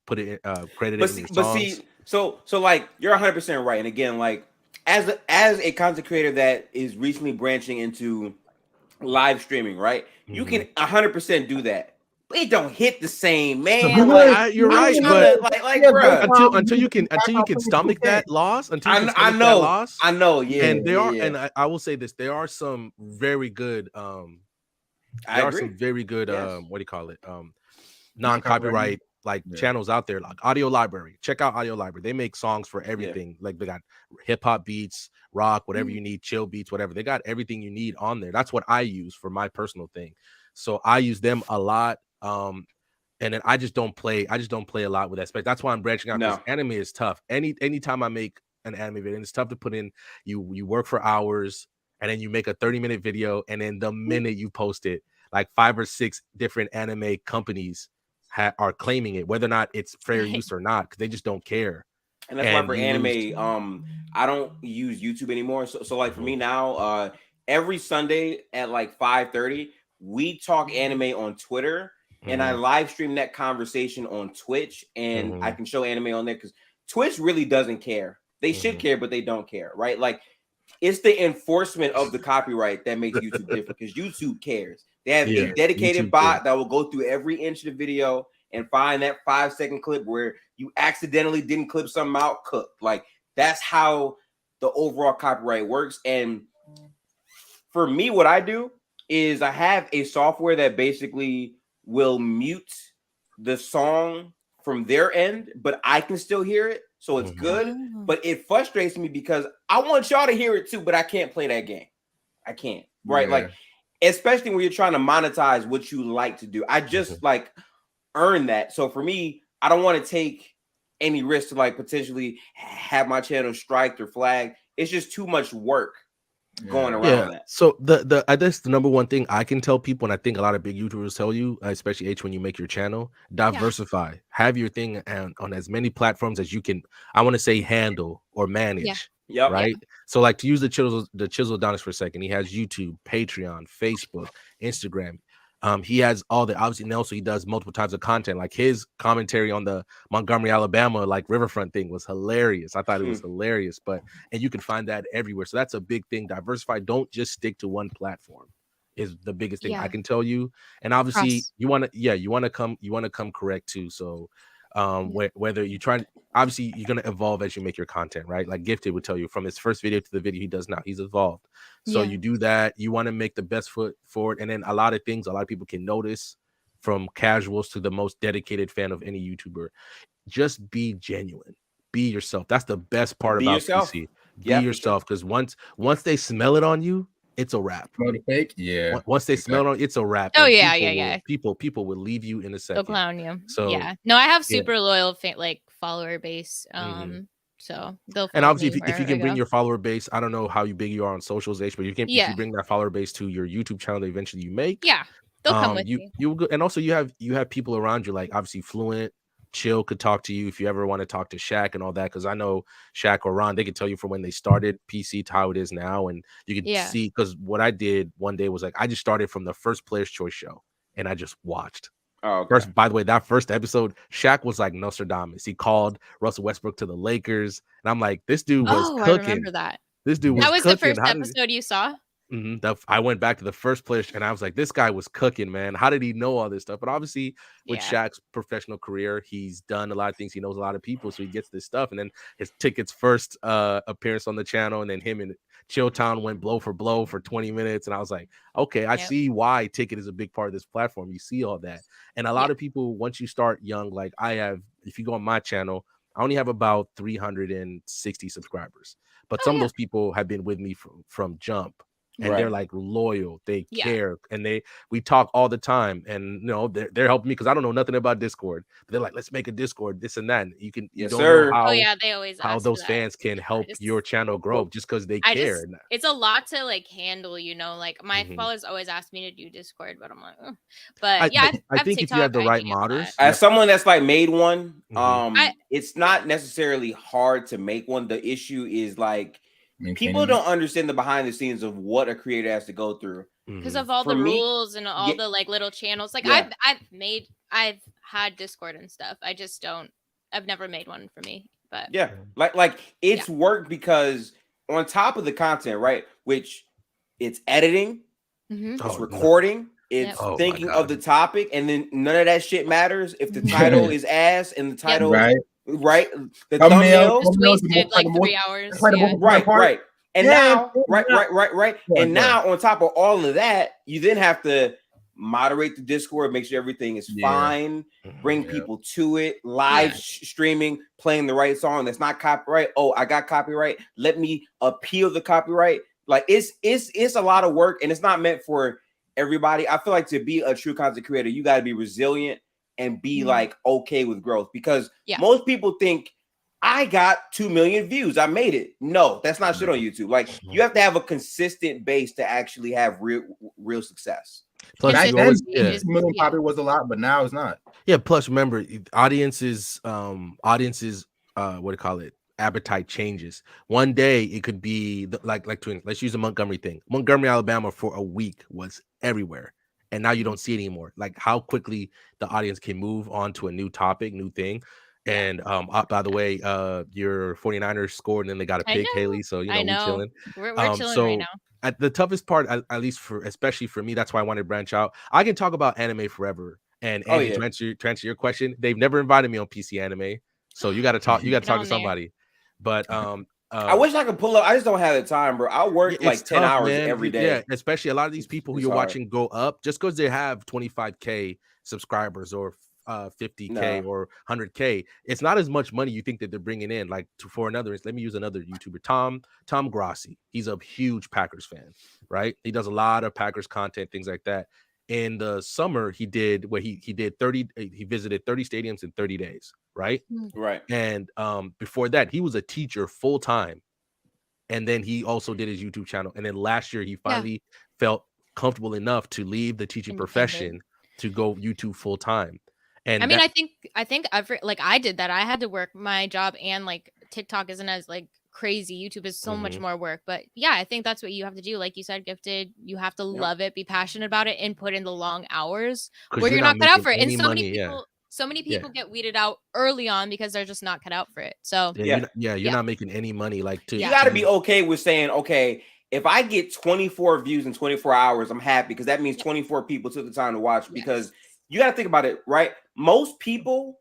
put it credit it in your songs. But see, so like you're 100% right. And again, like as a content creator that is recently branching into live streaming, right? You can 100% do that. But it don't hit the same, man. Like, you're right, but until you can stomach that loss, I know, yeah. And and I will say this: there are some very good, what do you call it? Non-copyright channels out there, like Audio Library. Check out Audio Library. They make songs for everything. Like they got hip-hop beats, rock, whatever you need, chill beats, whatever. They got everything you need on there. That's what I use for my personal thing. So I use them a lot. And then I just don't play a lot with that. That's why I'm branching out, because anime is tough. Anytime I make an anime video, and it's tough to put in, you work for hours and then you make a 30-minute video, and then the minute you post it, like 5 or 6 different anime companies are claiming it, whether or not it's fair use or not, because they just don't care. And that's why for anime, I don't use YouTube anymore. So like for me now, every Sunday at like 5:30, we talk anime on Twitter, and I live stream that conversation on Twitch, and I can show anime on there because Twitch really doesn't care. They should care, but they don't care, right? Like it's the enforcement of the copyright that makes YouTube different, because YouTube cares. They have a dedicated bot that will go through every inch of the video and find that 5-second clip where you accidentally didn't clip something out, cooked. Like that's how the overall copyright works. And for me, what I do is I have a software that basically will mute the song from their end, but I can still hear it. So it's good, but it frustrates me because I want y'all to hear it too, but I can't play that game. I can't, right? Like, especially when you're trying to monetize what you like to do. I just like earn that. So for me, I don't want to take any risk to like potentially have my channel striked or flagged. It's just too much work going around that. So I guess the number one thing I can tell people, and I think a lot of big YouTubers tell you, especially when you make your channel, diversify. Have your thing on as many platforms as you can. I want to say handle or manage. Right. So like, to use the Chisel Adonis for a second, he has YouTube, Patreon, Facebook, Instagram. He has all the, obviously, and also he does multiple types of content. Like his commentary on the Montgomery, Alabama, like riverfront thing was hilarious. I thought it was hilarious, and you can find that everywhere. So that's a big thing. Diversify. Don't just stick to one platform is the biggest thing I can tell you. And obviously you want to come correct too. So whether you try, obviously you're going to evolve as you make your content, right? Like Gifted would tell you, from his first video to the video he does now, he's evolved. So you do that. You want to make the best foot forward. And then a lot of people can notice, from casuals to the most dedicated fan of any YouTuber. Just be genuine. Be yourself. That's the best part about PC. Be yourself, because once they smell it on you, it's a wrap. Smell the fake, yeah. Once they smell it on, it's a wrap. Oh and yeah. People will leave you in a They'll second. clown you. So yeah, no, I have super loyal like follower base. So they'll follow and obviously, me if you wherever I can bring go. your follower base, I don't know how big you are on socials, but you can. If Yeah. you bring that follower base to your YouTube channel that eventually you make, Yeah, they'll come with me. You go, and also you have people around you, like obviously Fluent, Chill could talk to you if you ever want to talk to Shaq and all that, because I know Shaq or Ron, they could tell you from when they started PC to how it is now, and you can see, because what I did one day was like I just started from the first Player's Choice show and I just watched. Oh, okay. First, by the way, that first episode, Shaq was like Nostradamus. He called Russell Westbrook to the Lakers, and I'm like, this dude was cooking. I remember that. This dude was that was cooking. the first episode you saw. I went back to the first place and I was like, this guy was cooking, man. How did he know all this stuff? But obviously, with Shaq's professional career, he's done a lot of things. He knows a lot of people, so he gets this stuff. And then his Ticket's first appearance on the channel, and then him and Chilltown went blow for blow for 20 minutes. And I was like, okay, I see why Ticket is a big part of this platform. You see all that. And a lot of people, once you start young, like I have, if you go on my channel, I only have about 360 subscribers. But some of those people have been with me from jump. And they're like loyal, they care, and we talk all the time, and you know they're helping me because I don't know nothing about Discord. But they're like, let's make a Discord, this and that. And you don't know how they always how those fans can help your channel grow just because they care. It's a lot to like handle, you know. Like my followers always ask me to do Discord, but I'm like, ugh. But I think if you have the right modders, as someone that's like made one, it's not necessarily hard to make one. The issue is like, people don't understand the behind the scenes of what a creator has to go through because of all the rules and all the like little channels. Like I've had Discord and stuff. I've never made one for me. But like it's work because on top of the content, right? Which it's editing, it's recording, it's thinking of the topic, and then none of that shit matters if the title is ass and the title right? The thumbnail just wasted like 3 hours. Right. And now, right. And now on top of all of that, you then have to moderate the Discord, make sure everything is fine, bring people to it, live streaming, playing the right song that's not copyright. Oh, I got copyright. Let me appeal the copyright. Like it's a lot of work, and it's not meant for everybody. I feel like to be a true content creator, you got to be resilient and be like okay with growth, because most people think I got 2 million views, I made it. No, that's not shit on YouTube. Like you have to have a consistent base to actually have real success. Plus, back then, 2 million probably was a lot, but now it's not. Yeah. Plus, remember, audiences, what do you call it? Appetite changes. One day it could be like let's use the Montgomery thing. Montgomery, Alabama, for a week was everywhere. And now you don't see it anymore. Like how quickly the audience can move on to a new topic, new thing. And by the way, your 49ers scored and then they got a pick, Haley. So we're chilling. We're chilling right now. At the toughest part, at least especially for me, that's why I wanted to branch out. I can talk about anime forever. And Andy, to answer your question, they've never invited me on PC anime. So you gotta talk to somebody. But I wish I could pull up. I just don't have the time, bro. I work like 10 hours every day. Yeah, especially a lot of these people who you're watching go up just because they have 25K subscribers or 50K or 100K. It's not as much money you think that they're bringing in. Like for another, let me use another YouTuber, Tom Grossi. He's a huge Packers fan, right? He does a lot of Packers content, things like that. In the summer, he did 30. He visited 30 stadiums in 30 days, right? Right. And before that, he was a teacher full time, and then he also did his YouTube channel. And then last year, he finally felt comfortable enough to leave the teaching profession to go YouTube full time. And I mean, I think I did that. I had to work my job, and like TikTok isn't as like crazy. YouTube is so much more work, but yeah, I think that's what you have to do. Like you said, Gifted, you have to love it, be passionate about it, and put in the long hours where you're not cut out for it. And so many people get weeded out early on because they're just not cut out for it. So you're not making any money. Like you got to be okay with saying, okay, if I get 24 views in 24 hours, I'm happy, because that means 24 people took the time to watch. Because you got to think about it, right? Most people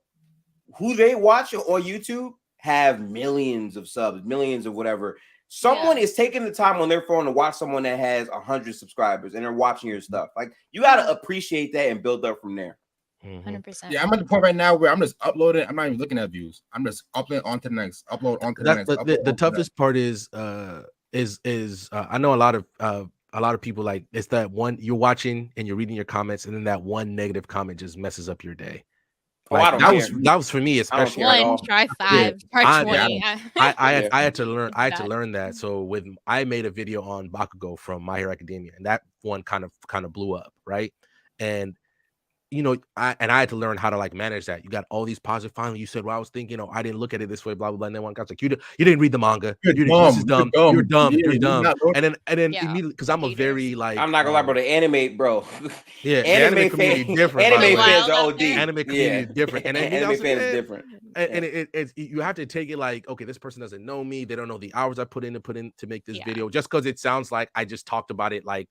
who they watch on YouTube have millions of subs, millions of whatever. Someone is taking the time on their phone to watch someone that has 100 subscribers and they're watching your stuff. Like you got to appreciate that and build up from there. 100%. Yeah, I'm at the point right now where I'm just uploading. I'm not even looking at views. I'm just uploading onto the next, upload onto the next. The toughest part is I know a lot of people like it's that one you're watching and you're reading your comments and then that one negative comment just messes up your day. Like I don't care. that was for me, especially. Care try 5, try 20. I had to learn that. So I made a video on Bakugo from My Hero Academia, and that one kind of blew up, right? And you know, I had to learn how to like manage that. You got all these positive. Finally, you said, "Well, I was thinking, I didn't look at it this way." Blah blah blah. And then one guy's like, "You didn't read the manga. This is dumb. You're dumb. Yeah, you're dumb." And then Yeah. immediately, because I'm a very like, I'm not gonna lie, bro. The anime, bro. Yeah, anime community different. Anime fans are OD. Anime community is different, and anime fans is different. And it's you have to take it like, okay, this person doesn't know me. They don't know the hours I put in to make this video. Just because it sounds like I just talked about it like,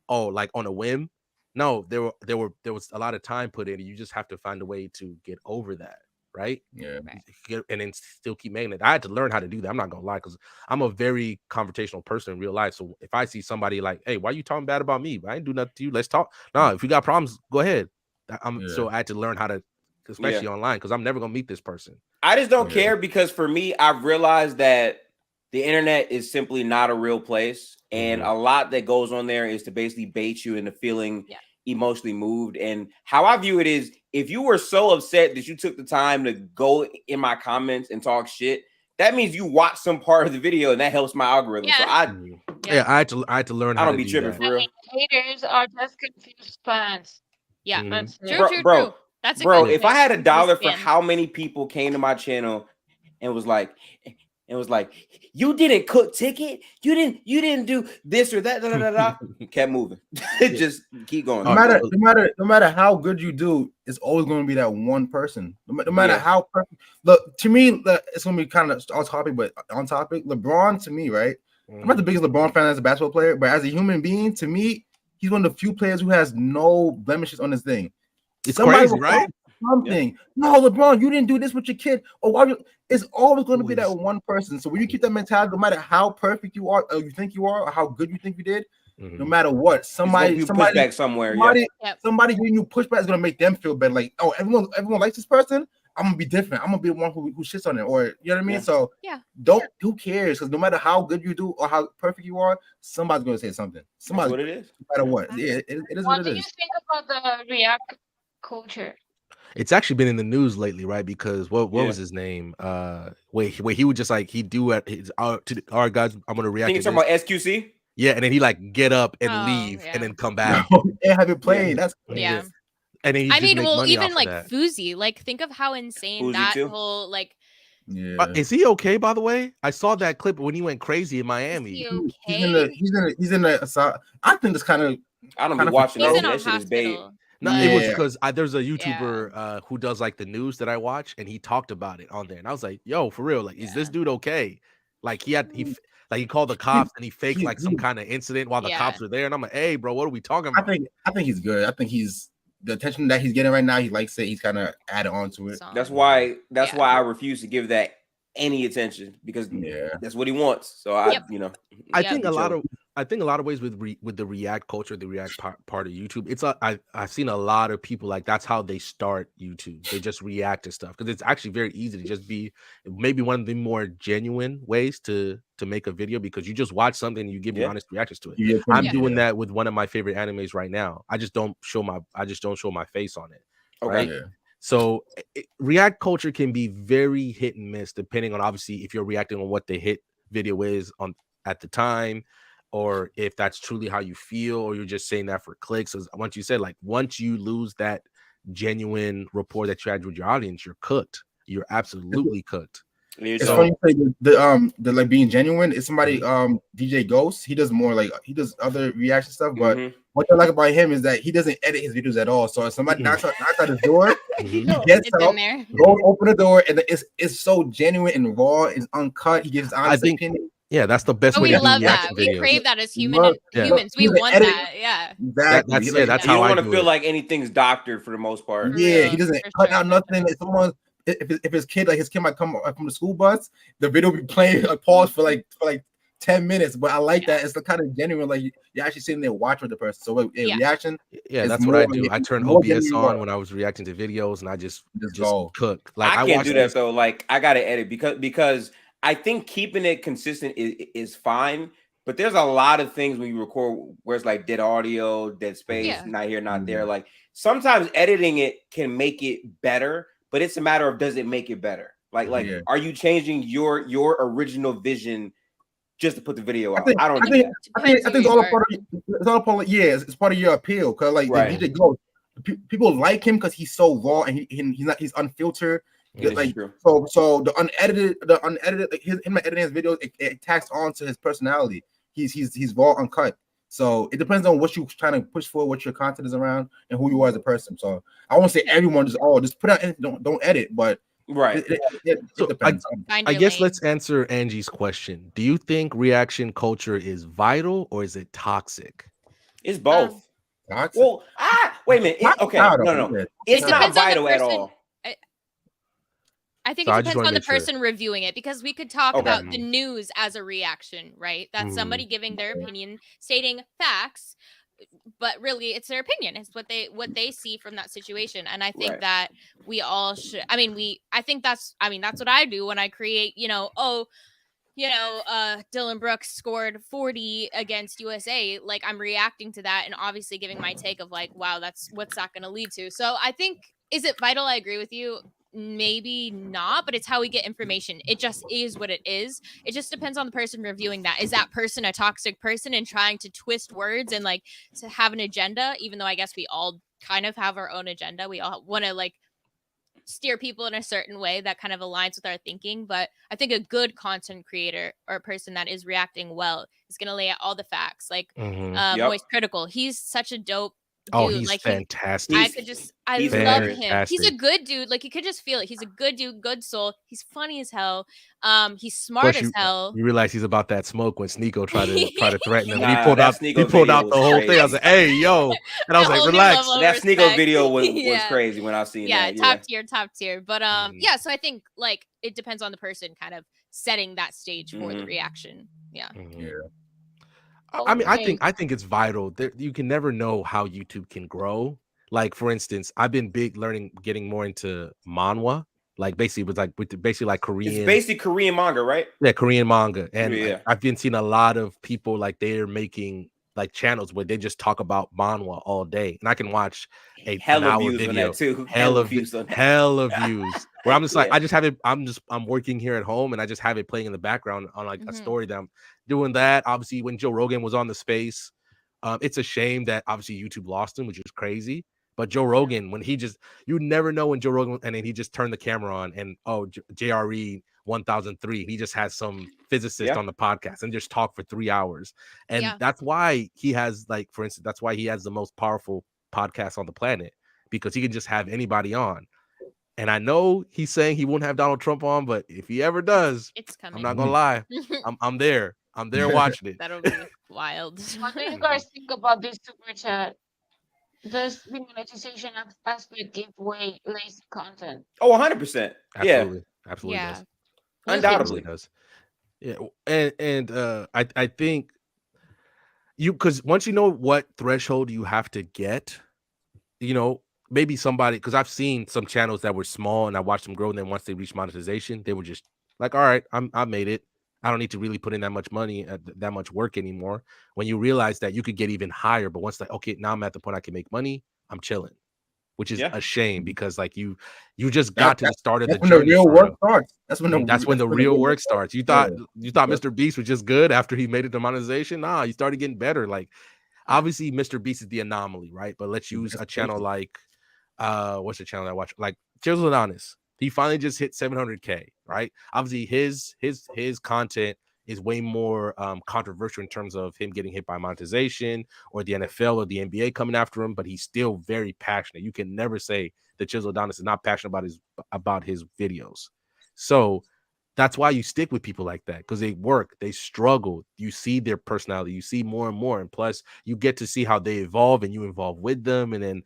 like on a whim. No, there was a lot of time put in. You just have to find a way to get over that, right? Yeah. And then still keep making it. I had to learn how to do that. I'm not gonna lie, because I'm a very confrontational person in real life. So if I see somebody like, hey, why are you talking bad about me? I didn't do nothing to you. Let's talk. No, if you got problems, go ahead. So I had to learn how to, especially online, because I'm never gonna meet this person. I just don't care, because for me, I've realized that the internet is simply not a real place, and a lot that goes on there is to basically bait you into feeling emotionally moved. And how I view it is, if you were so upset that you took the time to go in my comments and talk shit, that means you watched some part of the video, and that helps my algorithm. So I had to learn. I don't be tripping for real. Haters are just confused fans. Yeah, true. That's if I had $1 for how many people came to my channel and was like, you didn't cook ticket, you didn't do this or that, kept moving. Just keep going. No matter how good you do, it's always going to be that one person. No matter how perfect. Look, to me, it's going to be kind of off topic, but on topic. LeBron, to me, right? I'm not the biggest LeBron fan as a basketball player, but as a human being, to me, he's one of the few players who has no blemishes on his thing. It's crazy, right? Something. No, LeBron, you didn't do this with your kid. Or why? It's always going to be that one person. So when you keep that mentality, no matter how perfect you are, or you think you are, or how good you think you did, no matter what, somebody back somewhere. Somebody giving you pushback is going to make them feel better. Like, oh, everyone likes this person. I'm gonna be different. I'm gonna be the one who shits on it, or you know what I mean. So who cares? Because no matter how good you do or how perfect you are, somebody's gonna say something. Somebody's what it is. No matter what, it is what it is. What do you think about the React culture? It's actually been in the news lately, right? Because what was his name? Wait, he would just like he'd do it. All right, guys, I'm gonna react. Think you're talking about SQC? Yeah, and then he like get up and leave, and then come back. They have it played. That's crazy. And then even like Fuzi, like think of how insane Fuzi that too? whole like. Is he okay? By the way, I saw that clip when he went crazy in Miami. Is he okay? He's in the. I think it's kind of. I don't be watching He's that. in a That shit is bait. hospital. No, it was because there's a YouTuber who does like the news that I watch, and he talked about it on there, and I was like, "Yo, for real? Like, is this dude okay? Like, he called the cops and he faked like some kind of incident while the cops were there, and I'm like, hey, bro, what are we talking about? I think he's good. I think the attention that he's getting right now, he likes it. He's kind of added on to it. That's why I refuse to give that any attention, because that's what he wants. So I think a lot of ways with the React culture, the React part of YouTube, I've seen a lot of people like that's how they start YouTube. They just react to stuff because it's actually very easy to just be maybe one of the more genuine ways to make a video, because you just watch something and you give your honest reactions to it. I'm doing that with one of my favorite animes right now. I just don't show my face on it. Right. Yeah. So React culture can be very hit and miss depending on obviously if you're reacting on what the hit video is on at the time, or if that's truly how you feel, or you're just saying that for clicks. As once you said, like once you lose that genuine rapport that you had with your audience, you're cooked. You're absolutely cooked. It's funny you say the like being genuine. It's somebody DJ Ghost. He does more like he does other reaction stuff, but what I like about him is that he doesn't edit his videos at all. So if somebody knocks at his door, he gets up, goes open the door, and it's so genuine and raw. It's uncut. He gives honest opinion. Yeah, that's the best way to do love that. Videos. We crave that as humans. We want that. Yeah. Exactly. That's how I want to feel like anything's doctored for the most part. Yeah, he doesn't cut out nothing. If his kid might come from the school bus, the video will be playing like pause for like 10 minutes, but I like that. It's the kind of genuine, like you're actually sitting there watching with the person. So reaction. Yeah, is that's more, what I do. I turn more OBS genuine on when I was reacting to videos, and I just go. cook. Like I can't do that though. Like I gotta edit because I think keeping it consistent is fine. But there's a lot of things when you record where it's like dead audio, dead space, not here, not there. Like sometimes editing it can make it better, but it's a matter of does it make it better? Like are you changing your original vision just to put the video out? I don't do that. I think it's all a part of it's part of your appeal because like the DJ goes, people like him because he's so raw and he's unfiltered. Like so the unedited like him editing his videos it tacks on to his personality. He's raw, uncut. So it depends on what you're trying to push for, what your content is around, and who you are as a person. So I won't say everyone just put out anything, don't edit, but it depends. I guess let's answer Angie's question. Do you think reaction culture is vital or is it toxic? It's both. Toxic? Well, wait a minute. Okay, no. It's not vital at all. I think it depends on the person reviewing it, because we could talk about the news as a reaction, right? That's somebody giving their opinion, stating facts, but really it's their opinion. It's what they see from that situation. And I think that we all should, I think that's what I do when I create, Dylan Brooks scored 40 against USA. Like I'm reacting to that and obviously giving my take of like, wow, what's that going to lead to? So I think, is it vital? I agree with you. Maybe not, but it's how we get information. It just is what it is. It just depends on the person reviewing that. Is that person a toxic person and trying to twist words and like to have an agenda, even though I guess we all kind of have our own agenda. We all want to like steer people in a certain way that kind of aligns with our thinking. But I think a good content creator or a person that is reacting well is going to lay out all the facts. Like Moist Critical, he's such a dope dude. He's like fantastic. I love him. He's a good dude. Like you could just feel it. He's a good dude, good soul. He's funny as hell. He's smart as hell. You realize he's about that smoke when Sneeko tried to threaten him. Nah, he pulled out the whole thing. I was like, hey, yo. And I was like, relax. That Sneeko video was crazy when I seen that. Top tier. But so I think like it depends on the person kind of setting that stage for the reaction. Yeah. I think it's vital. You can never know how YouTube can grow. Like for instance, I've been getting more into manhwa. Like basically, it was basically like Korean. It's basically Korean manga, right? Yeah, Korean manga. And I've been seeing a lot of people like they're making like channels where they just talk about manhwa all day, and I can watch an hour video. On that too. Hell of views. Where I'm just like, I just have it. I'm working here at home, and I just have it playing in the background on like a story that I'm doing. That obviously, when Joe Rogan was on the space, it's a shame that obviously YouTube lost him, which is crazy. But Joe Rogan, when you never know when Joe Rogan, and then he just turned the camera on, and JRE 1003, he just has some physicist on the podcast and just talk for 3 hours, and that's why he has for instance, that's why he has the most powerful podcast on the planet, because he can just have anybody on. And I know he's saying he won't have Donald Trump on, but if he ever does, it's coming. I'm not gonna lie, I'm there watching it. That'll be wild. What do you guys think about this super chat? Does the monetization aspect give away lazy content? Oh, 100%. Absolutely does. Undoubtedly does. Yeah, and I think because once you know what threshold you have to get, maybe somebody, because I've seen some channels that were small and I watched them grow, and then once they reach monetization, they were just like, all right, I made it. I don't need to really put in that much money, that much work anymore. When you realize that you could get even higher, but once okay, now I'm at the point I can make money, I'm chilling, which is a shame, because like you just got to the start of the journey. When the real work starts. That's when the real work starts. You thought Mr. Beast was just good after he made it to monetization? Nah, he started getting better. Like obviously Mr. Beast is the anomaly, right? But let's use a channel like what's the channel I watch? Like Chisel and Honest. He finally just hit 700K, right? Obviously, his content is way more controversial in terms of him getting hit by monetization or the NFL or the NBA coming after him, but he's still very passionate. You can never say that Chisel Adonis is not passionate about his videos. So that's why you stick with people like that, because they work, they struggle. You see their personality, you see more and more, and plus you get to see how they evolve, and you evolve with them, and then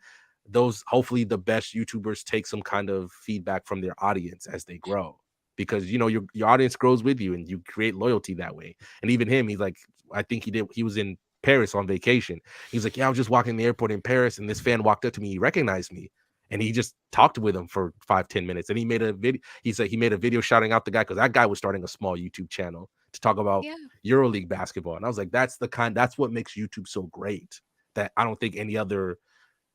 hopefully the best YouTubers take some kind of feedback from their audience as they grow. because your audience grows with you and you create loyalty that way. And even him, he's like, I think he was in Paris on vacation. He's like, yeah, I was just walking in the airport in Paris and this fan walked up to me, he recognized me, and he just talked with him for 5-10 minutes. And he made a video. He said he made a video shouting out the guy because that guy was starting a small YouTube channel to talk about EuroLeague basketball. And I was like, that's what makes YouTube so great, that I don't think any other,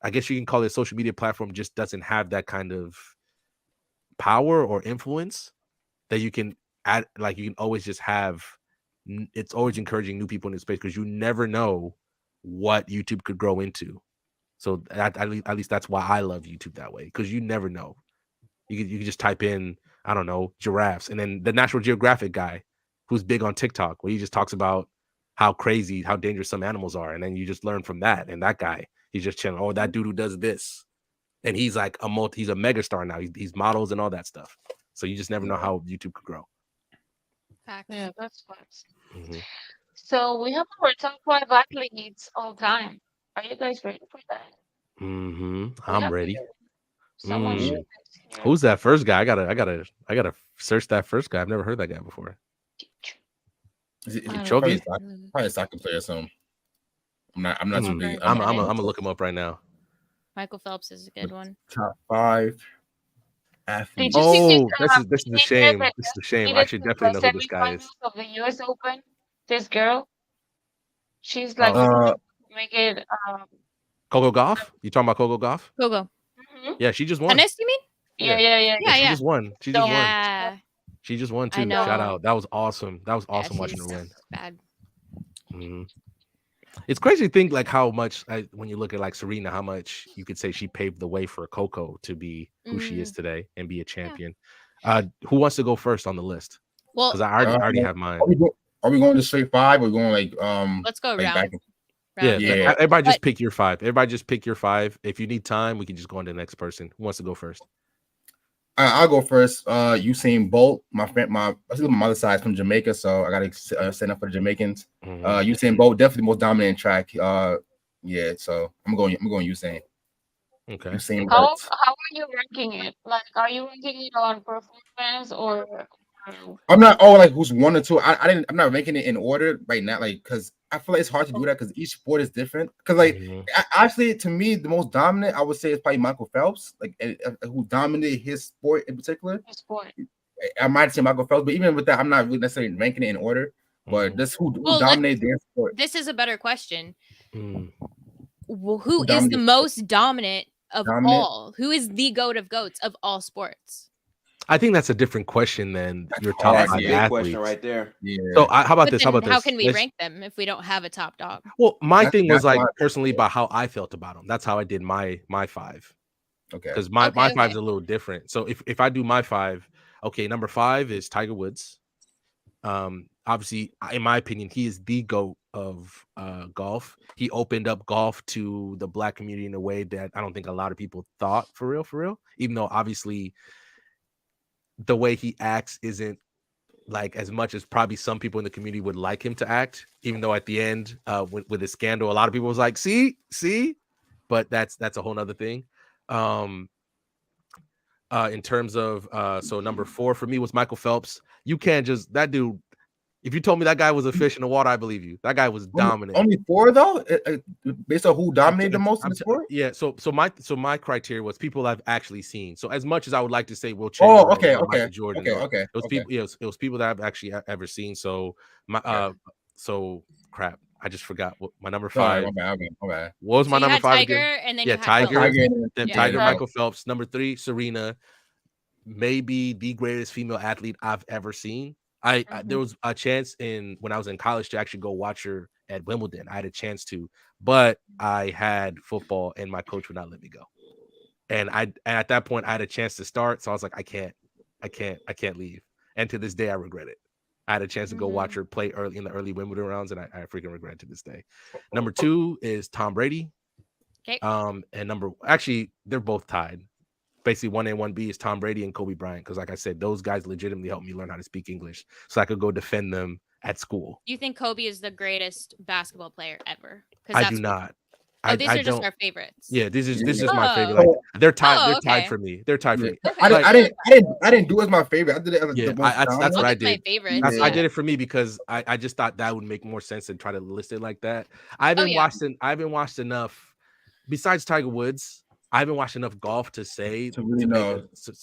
I guess you can call it, social media platform just doesn't have that kind of power or influence that you can add. Like, you can always just have, it's always encouraging new people in the space because you never know what YouTube could grow into. So at least that's why I love YouTube that way, because you never know. You can just type in, I don't know, giraffes, and then the National Geographic guy who's big on TikTok, where he just talks about how dangerous some animals are, and then you just learn from that. And that guy, he's just chilling. Oh, that dude who does this, and he's like he's a megastar now. He's models and all that stuff. So you just never know how YouTube could grow. Yeah, that's facts. Mm-hmm. So we have our top 5 athletes all time. Are you guys ready for that? Mm-hmm. I'm ready. Someone should. Who's that first guy? I gotta search that first guy. I've never heard that guy before. Probably a soccer player. So I'm not too big. I'm gonna look him up right now. Michael Phelps is a good one. Top 5 athletes. Oh, this is a shame. This is a shame. I should definitely know who this guy is. Of the U.S. Open, this girl, she's like make it. Coco Gauff? You talking about Coco Gauff? Coco. Mm-hmm. Yeah, she just won. Tennis, you mean? Yeah. She just won. She just won too. I know. Shout out. That was awesome. That was awesome watching her win. Bad. Mm-hmm. It's crazy to think like how much, when you look at like Serena, how much you could say she paved the way for Coco to be who she is today and be a champion. Yeah. Who wants to go first on the list? Well, because I already have mine. Are we going to straight 5 or going like let's go like round. Yeah. Everybody just pick your 5. Everybody just pick your 5. If you need time, we can just go on to the next person. Who wants to go first? I'll go first. Usain Bolt, my friend, my mother's side is from Jamaica, so I gotta stand up for the Jamaicans. Mm-hmm. Usain Bolt, definitely the most dominant track. Yeah, so I'm going Usain. Okay. Usain How Bolt. are you ranking it? Like, are you ranking it on performance or? I'm not. Oh, like who's 1 or 2? I'm not ranking it in order right now. Like, because I feel like it's hard to do that because each sport is different. Because like actually, to me, the most dominant I would say is probably Michael Phelps. Like, who dominated his sport in particular. His sport. I might say Michael Phelps, but even with that, I'm not really necessarily ranking it in order. But this who dominated their sport. This is a better question. Well, who is the most dominant of all? Who is the GOAT of GOATs of all sports? I think that's a different question than your top 5 athletes. Question right there. Yeah. So how about this? How can we rank them if we don't have a top dog? Well, my thing was like personally about how I felt about them. That's how I did my 5. Okay. Because my 5 is a little different. So if I do my 5, okay, number 5 is Tiger Woods. Obviously, in my opinion, he is the GOAT of golf. He opened up golf to the Black community in a way that I don't think a lot of people thought for real. Even though obviously the way he acts isn't like as much as probably some people in the community would like him to act, even though at the end with his scandal, a lot of people was like, see, but that's a whole nother thing. In terms of so number 4 for me was Michael Phelps. You can't just, that dude, if you told me that guy was a fish in the water, I believe you. That guy was dominant. Only 4 though, based on who dominated the most in the sport. Yeah. So my criteria was people I've actually seen. So as much as I would like to say Will Chamberlain, Michael Jordan, it was people. Yeah, it was people that I've actually ever seen. So so crap. I just forgot what my number 5. Okay. What was my number 5 Tiger, again? and then Tiger, Michael Phelps. Number 3, Serena. Maybe the greatest female athlete I've ever seen. There was a chance when I was in college to actually go watch her at Wimbledon. I had a chance to, but I had football and my coach would not let me go. And at that point I had a chance to start, so I was like, I can't leave. And to this day I regret it. I had a chance to go watch her play in the early Wimbledon rounds, and I freaking regret it to this day. Number 2 is Tom Brady. Okay. And actually they're both tied. Basically 1A, 1B is Tom Brady and Kobe Bryant. Because like I said, those guys legitimately helped me learn how to speak English so I could go defend them at school. Do you think Kobe is the greatest basketball player ever? I do not. these are just our favorites. Yeah, this is Oh, my favorite. Like they're tied. They're okay. tied for me. They're tied for me. Okay. I didn't do it as my favorite. I did it as Yeah, the most that's what I did. My favorites. I did it for me because I just thought that would make more sense than try to list it like that. I haven't watched enough. Besides Tiger Woods, I haven't watched enough golf to say to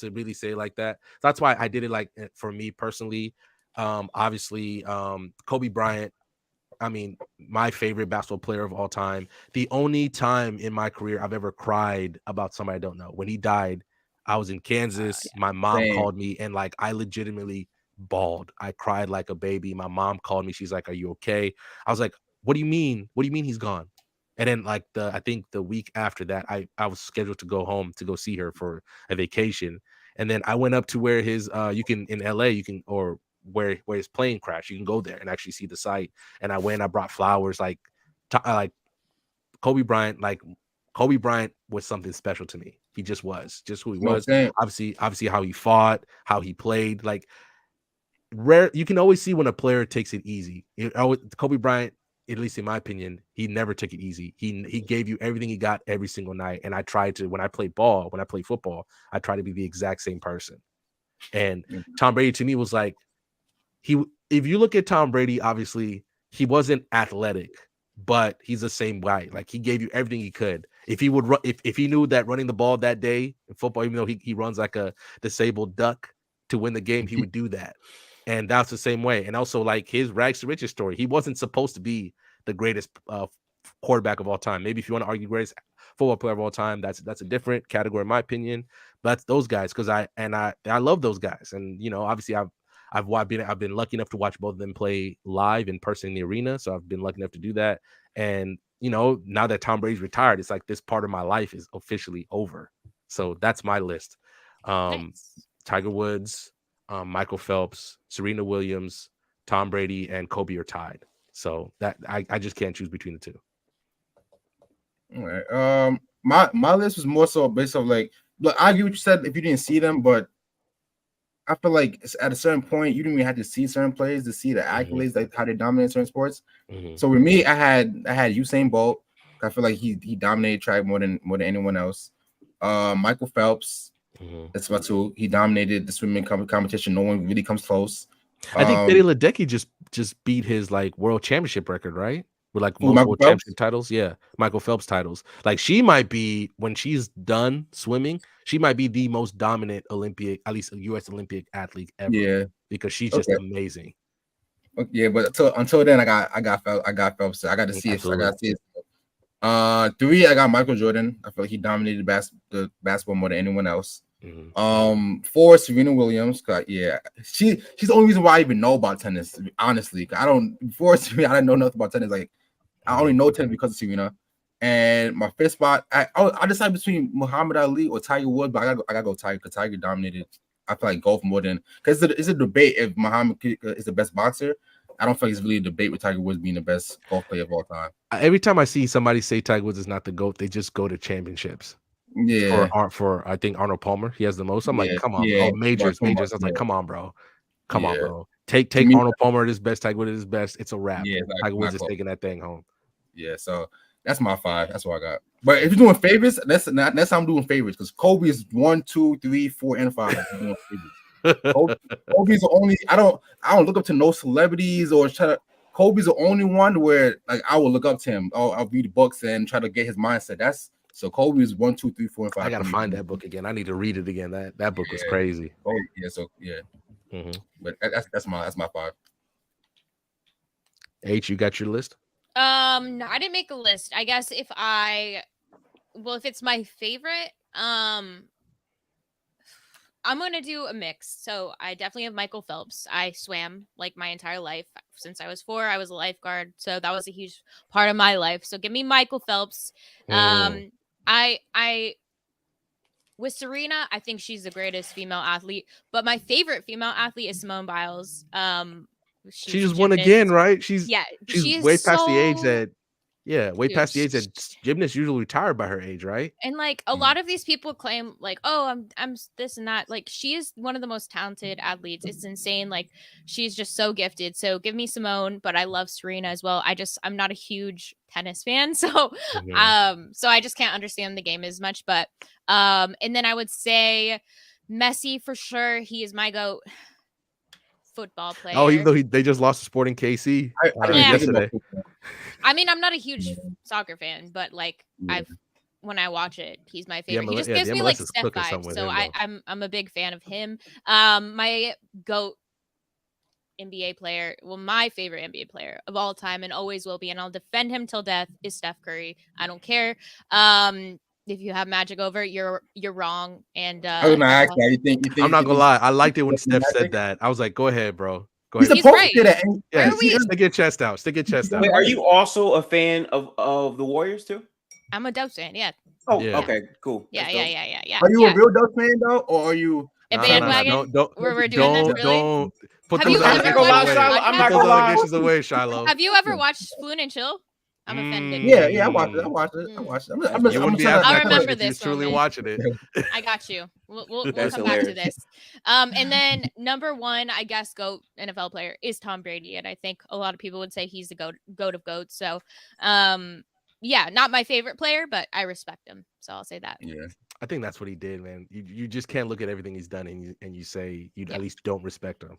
really say like that. That's why I did it like for me personally. Obviously, Kobe Bryant. I mean, my favorite basketball player of all time. The only time in my career I've ever cried about somebody I don't know. When he died, I was in Kansas. My mom called me and like I legitimately bawled. I cried like a baby. My mom called me. She's like, "Are you okay?" I was like, "What do you mean? What do you mean he's gone?" And then like I think the week after that, I was scheduled to go home to go see her for a vacation. And then I went up to where his you can in LA, you can or where his plane crashed. You can go there and actually see the site. And I went, I brought flowers, like Kobe Bryant. Like Kobe Bryant was something special to me. He just was, just who he was. Obviously, how he fought, how he played. Like rare, you can always see when a player takes it easy. Kobe Bryant, at least in my opinion, he never took it easy. He gave you everything he got every single night. And I tried to, when I play football, I try to be the exact same person. And Tom Brady to me was like, if you look at Tom Brady, obviously he wasn't athletic, but he's the same guy. Like he gave you everything he could. If he would run, if he knew that running the ball that day in football, even though he runs like a disabled duck to win the game, he would do that. And that's the same way. And also like his rags to riches story, he wasn't supposed to be the greatest quarterback of all time. Maybe if you want to argue greatest football player of all time, that's a different category in my opinion. But that's those guys because I love those guys. And you know, obviously I've been lucky enough to watch both of them play live in person in the arena. So I've been lucky enough to do that. And, you know, now that Tom Brady's retired, it's like this part of my life is officially over. So that's my list. Nice. Tiger Woods, Michael Phelps, Serena Williams, Tom Brady, and Kobe are tied. So that I just can't choose between the two. All right. My list was more so based off like, look, I agree what you said if you didn't see them, but I feel like at a certain point, you didn't even have to see certain players to see the accolades, like how they dominate certain sports. So with me, I had Usain Bolt. I feel like he dominated track more than anyone else. Michael Phelps, that's my two. He dominated the swimming competition. No one really comes close. I think Betty Ledecky just beat his like world championship record, right? With like multiple championship titles. Yeah, Michael Phelps titles. Like she might be, when she's done swimming, she might be the most dominant Olympic, at least a U.S. Olympic athlete ever. Yeah, because she's just amazing. Yeah, but until then, I got Phelps. I got to see it. I got to see it. 3, I got Michael Jordan. I feel like he dominated the basketball more than anyone else. 4, Serena Williams. Yeah, she's the only reason why I even know about tennis. Honestly, before Serena, I didn't know nothing about tennis. Like I only know tennis because of Serena. And my 5th spot, I decided between Muhammad Ali or Tiger Woods, but I gotta go Tiger because Tiger dominated. I feel like golf more than, because it's a debate if Muhammad is the best boxer. I don't feel like it's really a debate with Tiger Woods being the best golf player of all time. Every time I see somebody say Tiger Woods is not the GOAT, they just go to championships. Yeah. For I think Arnold Palmer, he has the most. I'm like, come on, bro. Majors. I was like, come on, bro. Come on, bro. Take Arnold Palmer at his best, Tiger Woods at his best. It's a wrap. Yeah, Tiger Woods is taking that thing home. Yeah, so that's my 5. That's what I got. But if you're doing favorites, that's how I'm doing favorites, because Kobe is 1, 2, 3, 4, and 5. I'm doing favorites. Kobe's the only. I don't look up to no celebrities or try to. Kobe's the only one where like I will look up to him. I'll read the books and try to get his mindset. So Kobe is 1, 2, 3, 4, and 5. I gotta find that book again. I need to read it again. That book was crazy. Oh yeah, so yeah. But that's my 5. H, you got your list? No, I didn't make a list. I guess if it's my favorite, I'm gonna do a mix. So I definitely have Michael Phelps. I swam like my entire life. Since I was 4, I was a lifeguard, so that was a huge part of my life. So give me Michael Phelps. I with Serena, I think she's the greatest female athlete, but my favorite female athlete is Simone Biles. She just won again, right? She's she way past the age that Yeah, way Huge. past the age that gymnasts usually retire by her age, right? And like a lot of these people claim like, oh, I'm this and that. Like she is one of the most talented athletes. It's insane. Like she's just so gifted. So give me Simone, but I love Serena as well. I'm not a huge tennis fan, so so I just can't understand the game as much. But and then I would say Messi for sure. He is my GOAT. Football player. Oh, even though they just lost to Sporting KC yesterday. I mean, I'm not a huge soccer fan, but like when I watch it, he's my favorite. He just gives me like Steph vibes, so I'm a big fan of him. My GOAT NBA player, well, my favorite NBA player of all time and always will be, and I'll defend him till death, is Steph Curry. I don't care. If you have Magic over, you're wrong. And I was gonna ask that. You think I'm not gonna lie. I liked it when Steph said that. I was like, go ahead, bro. Go ahead. He's supposed to right. Yeah, stick your chest out. Stick your chest out. Wait, are you also a fan of the Warriors too? I'm a Dubs fan. Yeah. Oh, yeah. Okay, cool. Yeah. Are you a real Dubs fan though, or are you a bandwagon? We're doing this, really? Don't put those allegations away, Shiloh. Have you ever watched Fluent and Chill? I'm offended. Yeah, I watched it. I'll remember this. You're truly watching it. I got you. We'll come back to this. And then number one, I guess, GOAT NFL player is Tom Brady, and I think a lot of people would say he's the GOAT of GOATs. So, yeah, not my favorite player, but I respect him. So I'll say that. Yeah, I think that's what he did, man. You just can't look at everything he's done and you say you at least don't respect him.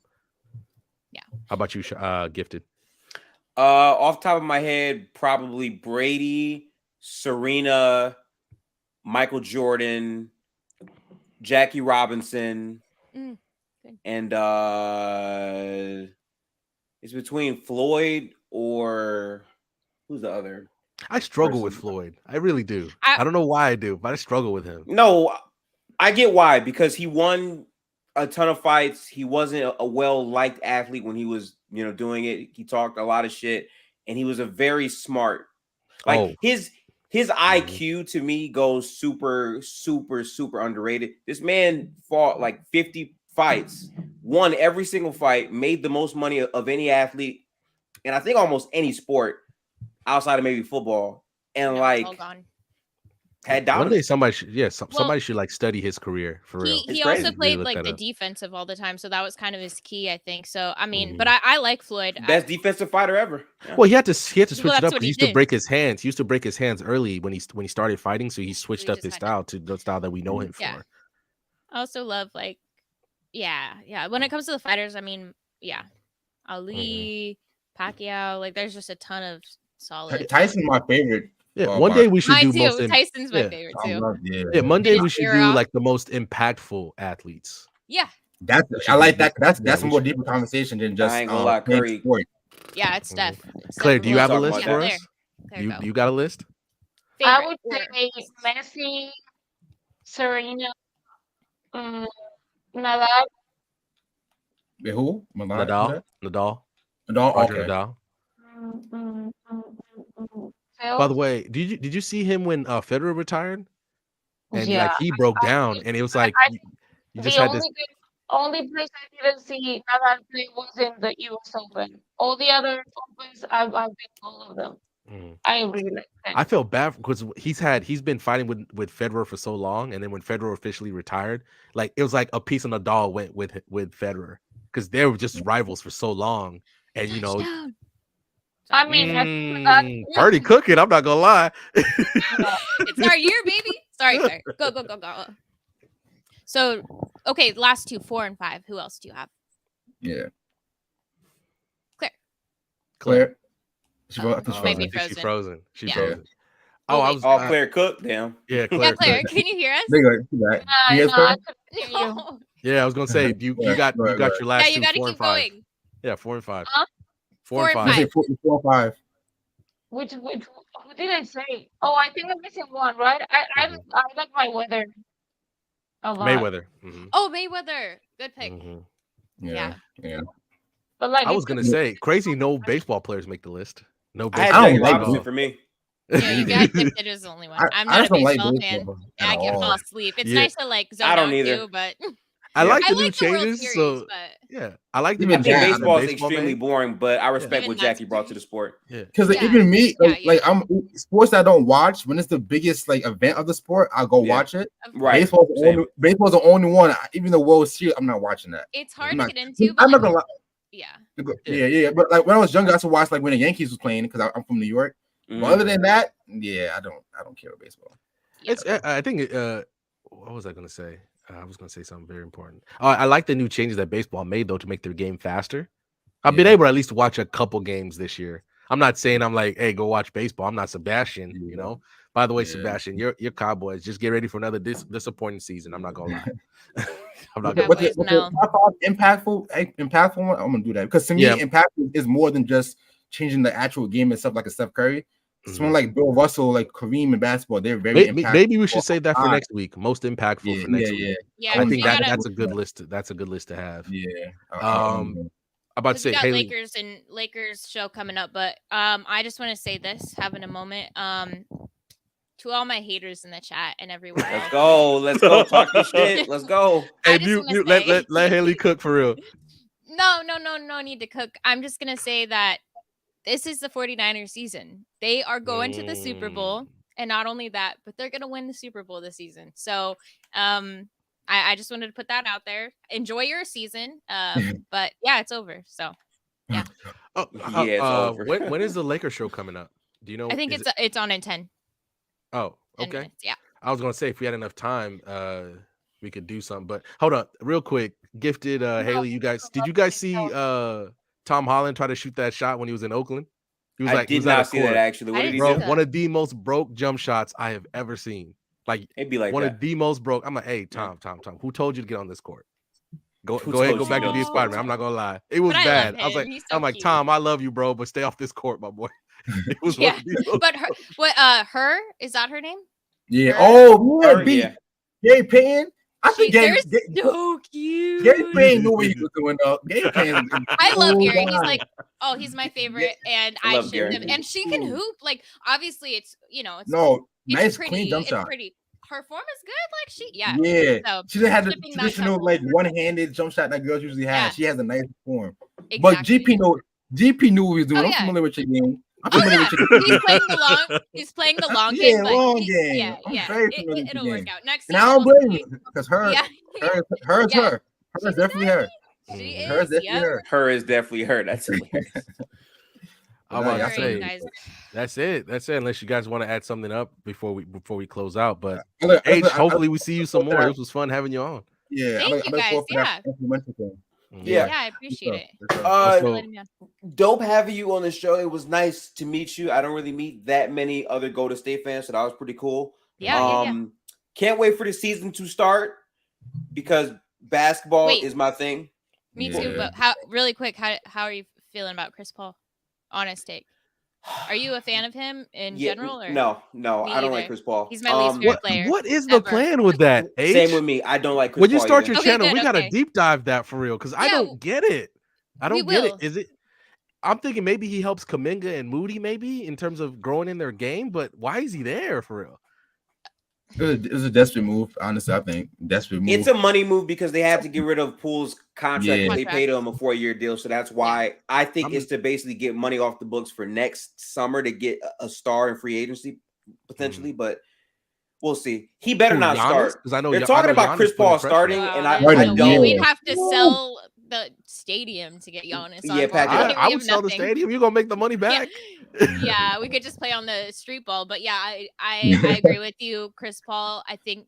Yeah. How about you, Gifted? Off the top of my head, probably Brady, Serena, Michael Jordan, Jackie Robinson, and it's between Floyd or who's the other? I struggle with Floyd. I really do. I don't know why I do, but I struggle with him. No, I get why, because he won a ton of fights. He wasn't a well-liked athlete when he was, doing it. He talked a lot of shit, and he was a very smart. His IQ to me goes super, super, super underrated. This man fought like 50 fights, won every single fight, made the most money of any athlete, and I think almost any sport outside of maybe football, and had dominance. One day somebody should like study his career for real. He also played like the defensive all the time, so that was kind of his key, I think. So I mean, but I like Floyd. Best defensive fighter ever. Yeah. Well, he had to switch it up. He used to break his hands. He used to break his hands early when he started fighting, so he switched up his style to the style that we know him for. I also love when it comes to the fighters, I mean, Ali, Pacquiao, there's just a ton of solid. Tyson's my favorite. Yeah, one day we should do Tyson's my favorite too. Yeah, Monday we should do like the most impactful athletes. Yeah, I like that. That's a more deeper conversation than just. I ain't gonna lie, Curry. Yeah, it's Steph. Claire, do you have a list for us? You got a list? I would say Messi, Serena, Nadal. Who? Nadal. Okay. Nadal. By the way, did you see him when Federer retired? And he broke down, and it was like you just had this. Only place I didn't see Nadal play was in the US Open. All the other Opens, I've been all of them. I really like that. I felt bad because he's been fighting with Federer for so long, and then when Federer officially retired, it was like a piece of Nadal went with Federer because they were just rivals for so long, and I mean, party cooking. I'm not gonna lie. It's our year, baby. Sorry, Claire. Go. So, okay, last two, 4 and 5. Who else do you have? Yeah. Claire. She's frozen. She's Yeah. frozen. Oh, I was Claire Cook. Damn. Yeah, Claire. Can you hear us? Yeah, I was gonna say you got your last. Yeah, you got to keep going. Yeah, 4 and 5. Huh? 4 and 5. 4 and 5. Which who did I say? Oh, I think I'm missing one, right? I like my weather a lot. Mayweather. Oh, Mayweather. Good pick. Yeah. But I was gonna say, crazy. No baseball players make the list. No I baseball. had Robinson for me. Yeah, you guys Gifted is the only one. I'm not a baseball fan. I can fall asleep. It's nice to zone out too, but I like I the new like the World changes. Series, So but yeah, I like the Even new I think changes. baseball is Baseball extremely made. boring, but I respect Even what that's Jackie brought to the sport. Yeah, because Yeah. even me, Yeah, like I'm sports that I don't watch. When it's the biggest like event of the sport, I'll go Yeah. watch it. of Right. course. Baseball's the only one. Even the World Series, I'm not watching that. It's hard I'm to not. get into, but I'm not like, gonna lie. yeah. Yeah. But like when I was younger, I used to watch like when the Yankees was playing because I'm from New York. Mhm. But other than that, yeah, I don't care about baseball. It's. I think. What was I gonna say? I was gonna say something very important. I like the new changes that baseball made though to make their game faster. I've been able to at least watch a couple games this year. I'm not saying I'm like, hey, go watch baseball. I'm not Sebastian. You know. By the way, Sebastian, you're Cowboys. Just get ready for another disappointing season. I'm not gonna lie. I'm not gonna. But the top 5 impactful one, I'm gonna do that because to me, impactful is more than just changing the actual game itself, like a Steph Curry. Someone like Bill Russell, like Kareem in basketball, they're very impactful. Maybe we should save that for next week. Most impactful for next week. Yeah, I think that's a good list. That's a good list to have. Yeah. I'm about to say, we got Haley. Lakers show coming up, but I just want to say this, having a moment. To all my haters in the chat and everywhere. Let's go. Talk your shit. Let's go. Hey, let Haley cook for real. No need to cook. I'm just gonna say that this is the 49ers season. They are going to the Super Bowl, and not only that, but they're gonna win the Super Bowl this season. So I just wanted to put that out there. Enjoy your season. But yeah, it's over. So yeah. It's over. When is the Lakers show coming up? Do you know? I think it's on in 10. Oh, 10 okay. minutes, yeah. I was gonna say if we had enough time, we could do something. But hold on, real quick. Gifted, Haley, did you guys see Tom Holland try to shoot that shot when he was in Oakland? He was I did not see that actually. What did he do? One of the most broke jump shots I have ever seen. Like it'd be like one that. of the most broke. I'm like, hey, Tom, who told you to get on this court? Go ahead, go back to be a Spider-Man. I'm not gonna lie. It was bad. I was like, I'm like, Tom, I love you, bro, but stay off this court, my boy. It was but her is that her name? Yeah. Her? Oh, yeah. Gary Payton. I think Gary so cute. Gary Payton knew what he was doing up. Gary Payton. I love Gary. He's like, he's my favorite, and I should Gary. have. And she can hoop. Like, obviously, it's it's nice pretty, clean jump it's shot. Pretty. Her form is good. So she didn't have the traditional like one-handed jump shot that girls usually have. She has a nice form. Exactly. But GP knew what he was doing. I'm familiar with your game. He's playing the long game. Long game. Yeah. It'll work out. Next season. And I don't blame you because hers definitely her. Hers definitely her. Her is definitely her. That's hilarious. I'm about to say that's it. Unless you guys want to add something up before we close out. But H, hopefully we see you some more. It was fun having you on. Yeah, thank you guys. Yeah, I appreciate it. Dope having you on the show. It was nice to meet you. I don't really meet that many other Golden State fans, so that was pretty cool. Yeah. Can't wait for the season to start because basketball is my thing. Me too. But how are you feeling about Chris Paul? Honest take. Are you a fan of him in general? Or? No, I don't like Chris Paul. He's my least favorite player. What is the plan with that? H? Same with me. I don't like Chris When you Paul start either. your channel, we gotta deep dive that for real because I don't get it. I don't get it. Is it? I'm thinking maybe he helps Kuminga and Moody maybe in terms of growing in their game, but why is he there for real? It was a desperate move, honestly. I think desperate move. It's a money move because they had to get rid of Poole's contract. They paid him a 4-year deal, so that's why I think it's to basically get money off the books for next summer to get a star in free agency potentially. But we'll see. He better not start because I know they're talking about Chris Paul starting, and I don't. We'd have to sell the stadium to get Giannis. I would sell the stadium. You're gonna make the money back. Yeah, we could just play on the street ball. But yeah, I agree with you, Chris Paul. I think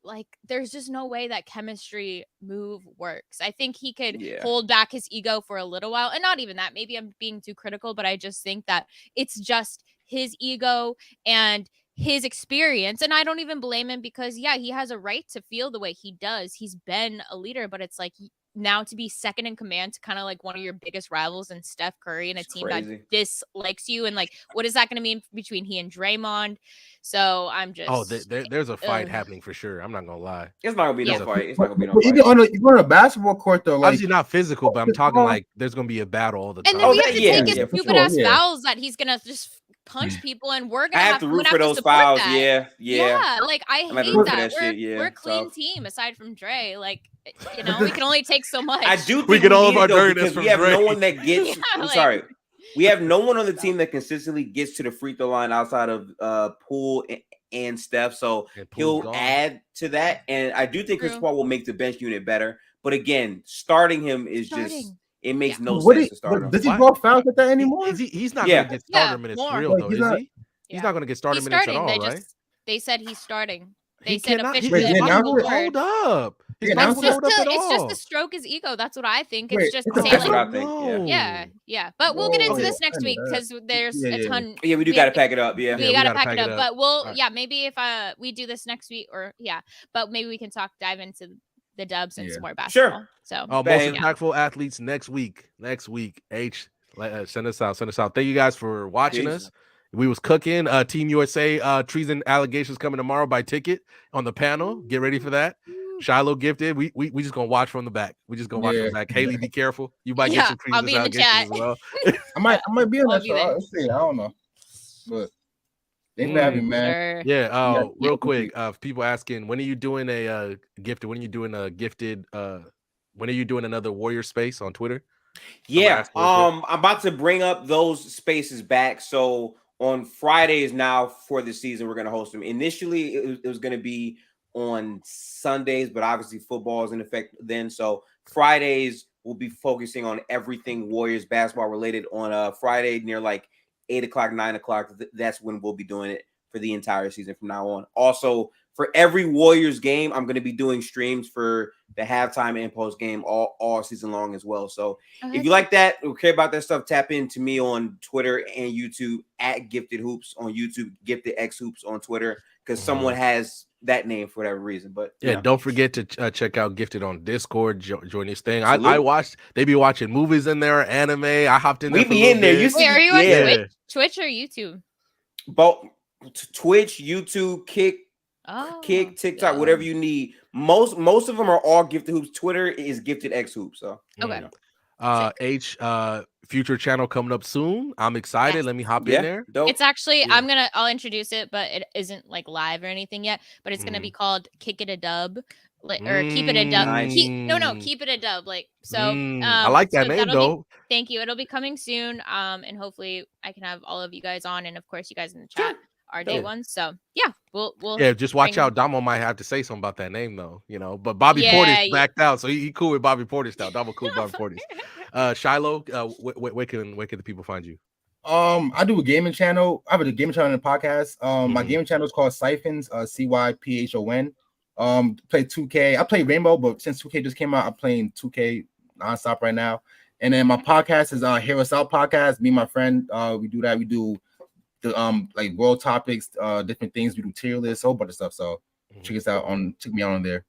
like there's just no way that chemistry move works. I think he could hold back his ego for a little while, and not even that. Maybe I'm being too critical, but I just think that it's just his ego and his experience, and I don't even blame him because he has a right to feel the way he does. He's been a leader, but it's like now to be second in command to kind of like one of your biggest rivals and Steph Curry and a team that dislikes you, and like what is that going to mean between he and Draymond? So I'm just there's a fight happening for sure. I'm not gonna lie. It's not gonna be no fight. It's not gonna be no fight. Even on a basketball court though, like obviously not physical, but I'm talking like there's gonna be a battle all the time. And then we have to take his stupid ass fouls that he's gonna just punch people, and we're I gonna have to root I'm for gonna those support fouls. that. Yeah. Like I I'm gonna hate root for that. that shit. Yeah, We're a clean tough. team aside from Dre. Like, you know, we can only take so much. I do think We get all of need our it, though, dirtiness because from we have Dre. no one that gets. Yeah, I'm like- sorry. We have no one on the team that consistently gets to the free throw line outside of Poole and Steph. So And Poole's he'll gone. add to that. And I do think Chris True. Paul will make the bench unit better. But again, starting him is just, it makes no sense to start him. Does he draw fouls like that anymore? He's not Yeah. going to get starter minutes more. for real, Like, though, he's is not- he? He's not going to get starter He's minutes starting. at all, right? They said he's starting. They He said cannot. officially. Wait, His they body announced won't it? hold up. His They body announced won't it? hold up at It's just all. to stroke his ego. That's what I think. Wait, It's just it's to a say That's like, what I think. Yeah. yeah. But we'll get into Whoa. this next week I knew that. because there's Yeah, a yeah. ton. Yeah, we do got to pack it up. Yeah. We we gotta gotta pack it up. But we'll, right. maybe if we do this next week, or but maybe we can dive into the dubs and some more basketball. Sure. So Most impactful athletes next week. H, send us out. Thank you guys for watching us. We was cooking. Team USA treason allegations coming tomorrow by Ticket on the panel. Get ready for that. Shiloh gifted. We just gonna watch from the back. We just gonna watch from the back. Haley, be careful. You might get some I'll treason be in the allegations chat. as well. I might be in I'll that be show. there. Let's see. I don't know, but thanks for having me, man. Sure. Yeah. Real quick. People asking, when are you doing a gifted? When are you doing a gifted? When are you doing another Warrior Space on Twitter? Yeah. I'm about to bring up those spaces back. So on Fridays now for the season, we're gonna host them. Initially, it was gonna be on Sundays, but obviously football is in effect then. So Fridays we'll be focusing on everything Warriors basketball related. On Friday near like 8 o'clock, 9 o'clock. That's when we'll be doing it for the entire season from now on. Also, for every Warriors game, I'm going to be doing streams for the halftime and post game all season long as well. So if you like that or care about that stuff, tap into me on Twitter and YouTube at Gifted Hoops on YouTube, Gifted X Hoops on Twitter, because someone has that name for whatever reason. But don't forget to check out Gifted on Discord. Join this thing. I watched. They be watching movies in there, anime. I hopped in. We there be in there. You see, wait, are you on Twitch or YouTube? Both Twitch, YouTube, Kick, TikTok, whatever you need. Most of them are all Gifted Hoops. Twitter is Gifted X Hoops. So H future channel coming up soon. I'm excited. Let me hop in there. Dope. It's actually I'll introduce it, but it isn't like live or anything yet. But it's gonna be called Kick It a Dub, or Keep It a Dub. Nice. Keep It a Dub. Like so. I like that name though. Thank you. It'll be coming soon. And hopefully I can have all of you guys on, and of course you guys in the chat are day ones. So we'll just watch out. Damo might have to say something about that name though, But Bobby Portis backed out, so he cool with Bobby Portis now. Damo cool with Bobby Portis. Shiloh, where can the people find you? I do a gaming channel. I have a gaming channel and a podcast. My gaming channel is called Siphons, CYPHON. Play 2K. I play Rainbow, but since 2K just came out, I'm playing 2K nonstop right now. And then my podcast is Hear Us Out podcast. Me and my friend, we do that. We do the like world topics, different things. We do tier lists, a whole bunch of stuff. So check us out check me on there.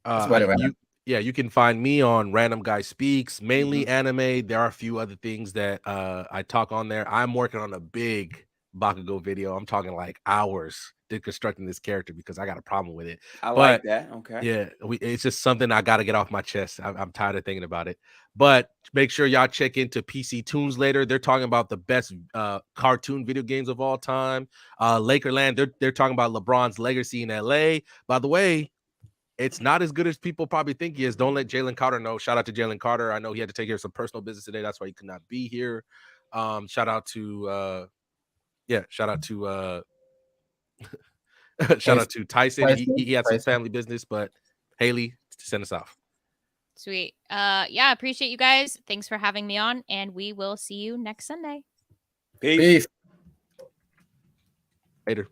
That's about it right now. You can find me on Random Guy Speaks, mainly anime. There are a few other things that I talk on there. I'm working on a big Bakugo video. I'm talking like hours deconstructing this character because I got a problem with it. I like that. Okay. Yeah, it's just something I got to get off my chest. I'm tired of thinking about it. But make sure y'all check into PC Tunes later. They're talking about the best cartoon video games of all time. Lakerland, they're talking about LeBron's legacy in LA. By the way, it's not as good as people probably think he is. Don't let Jalen Carter know. Shout out to Jalen Carter. I know he had to take care of some personal business today. That's why he could not be here. Shout out to shout out to Tyson. He had some family business, but Haley, send us off. Sweet. Appreciate you guys. Thanks for having me on, and we will see you next Sunday. Peace. Later.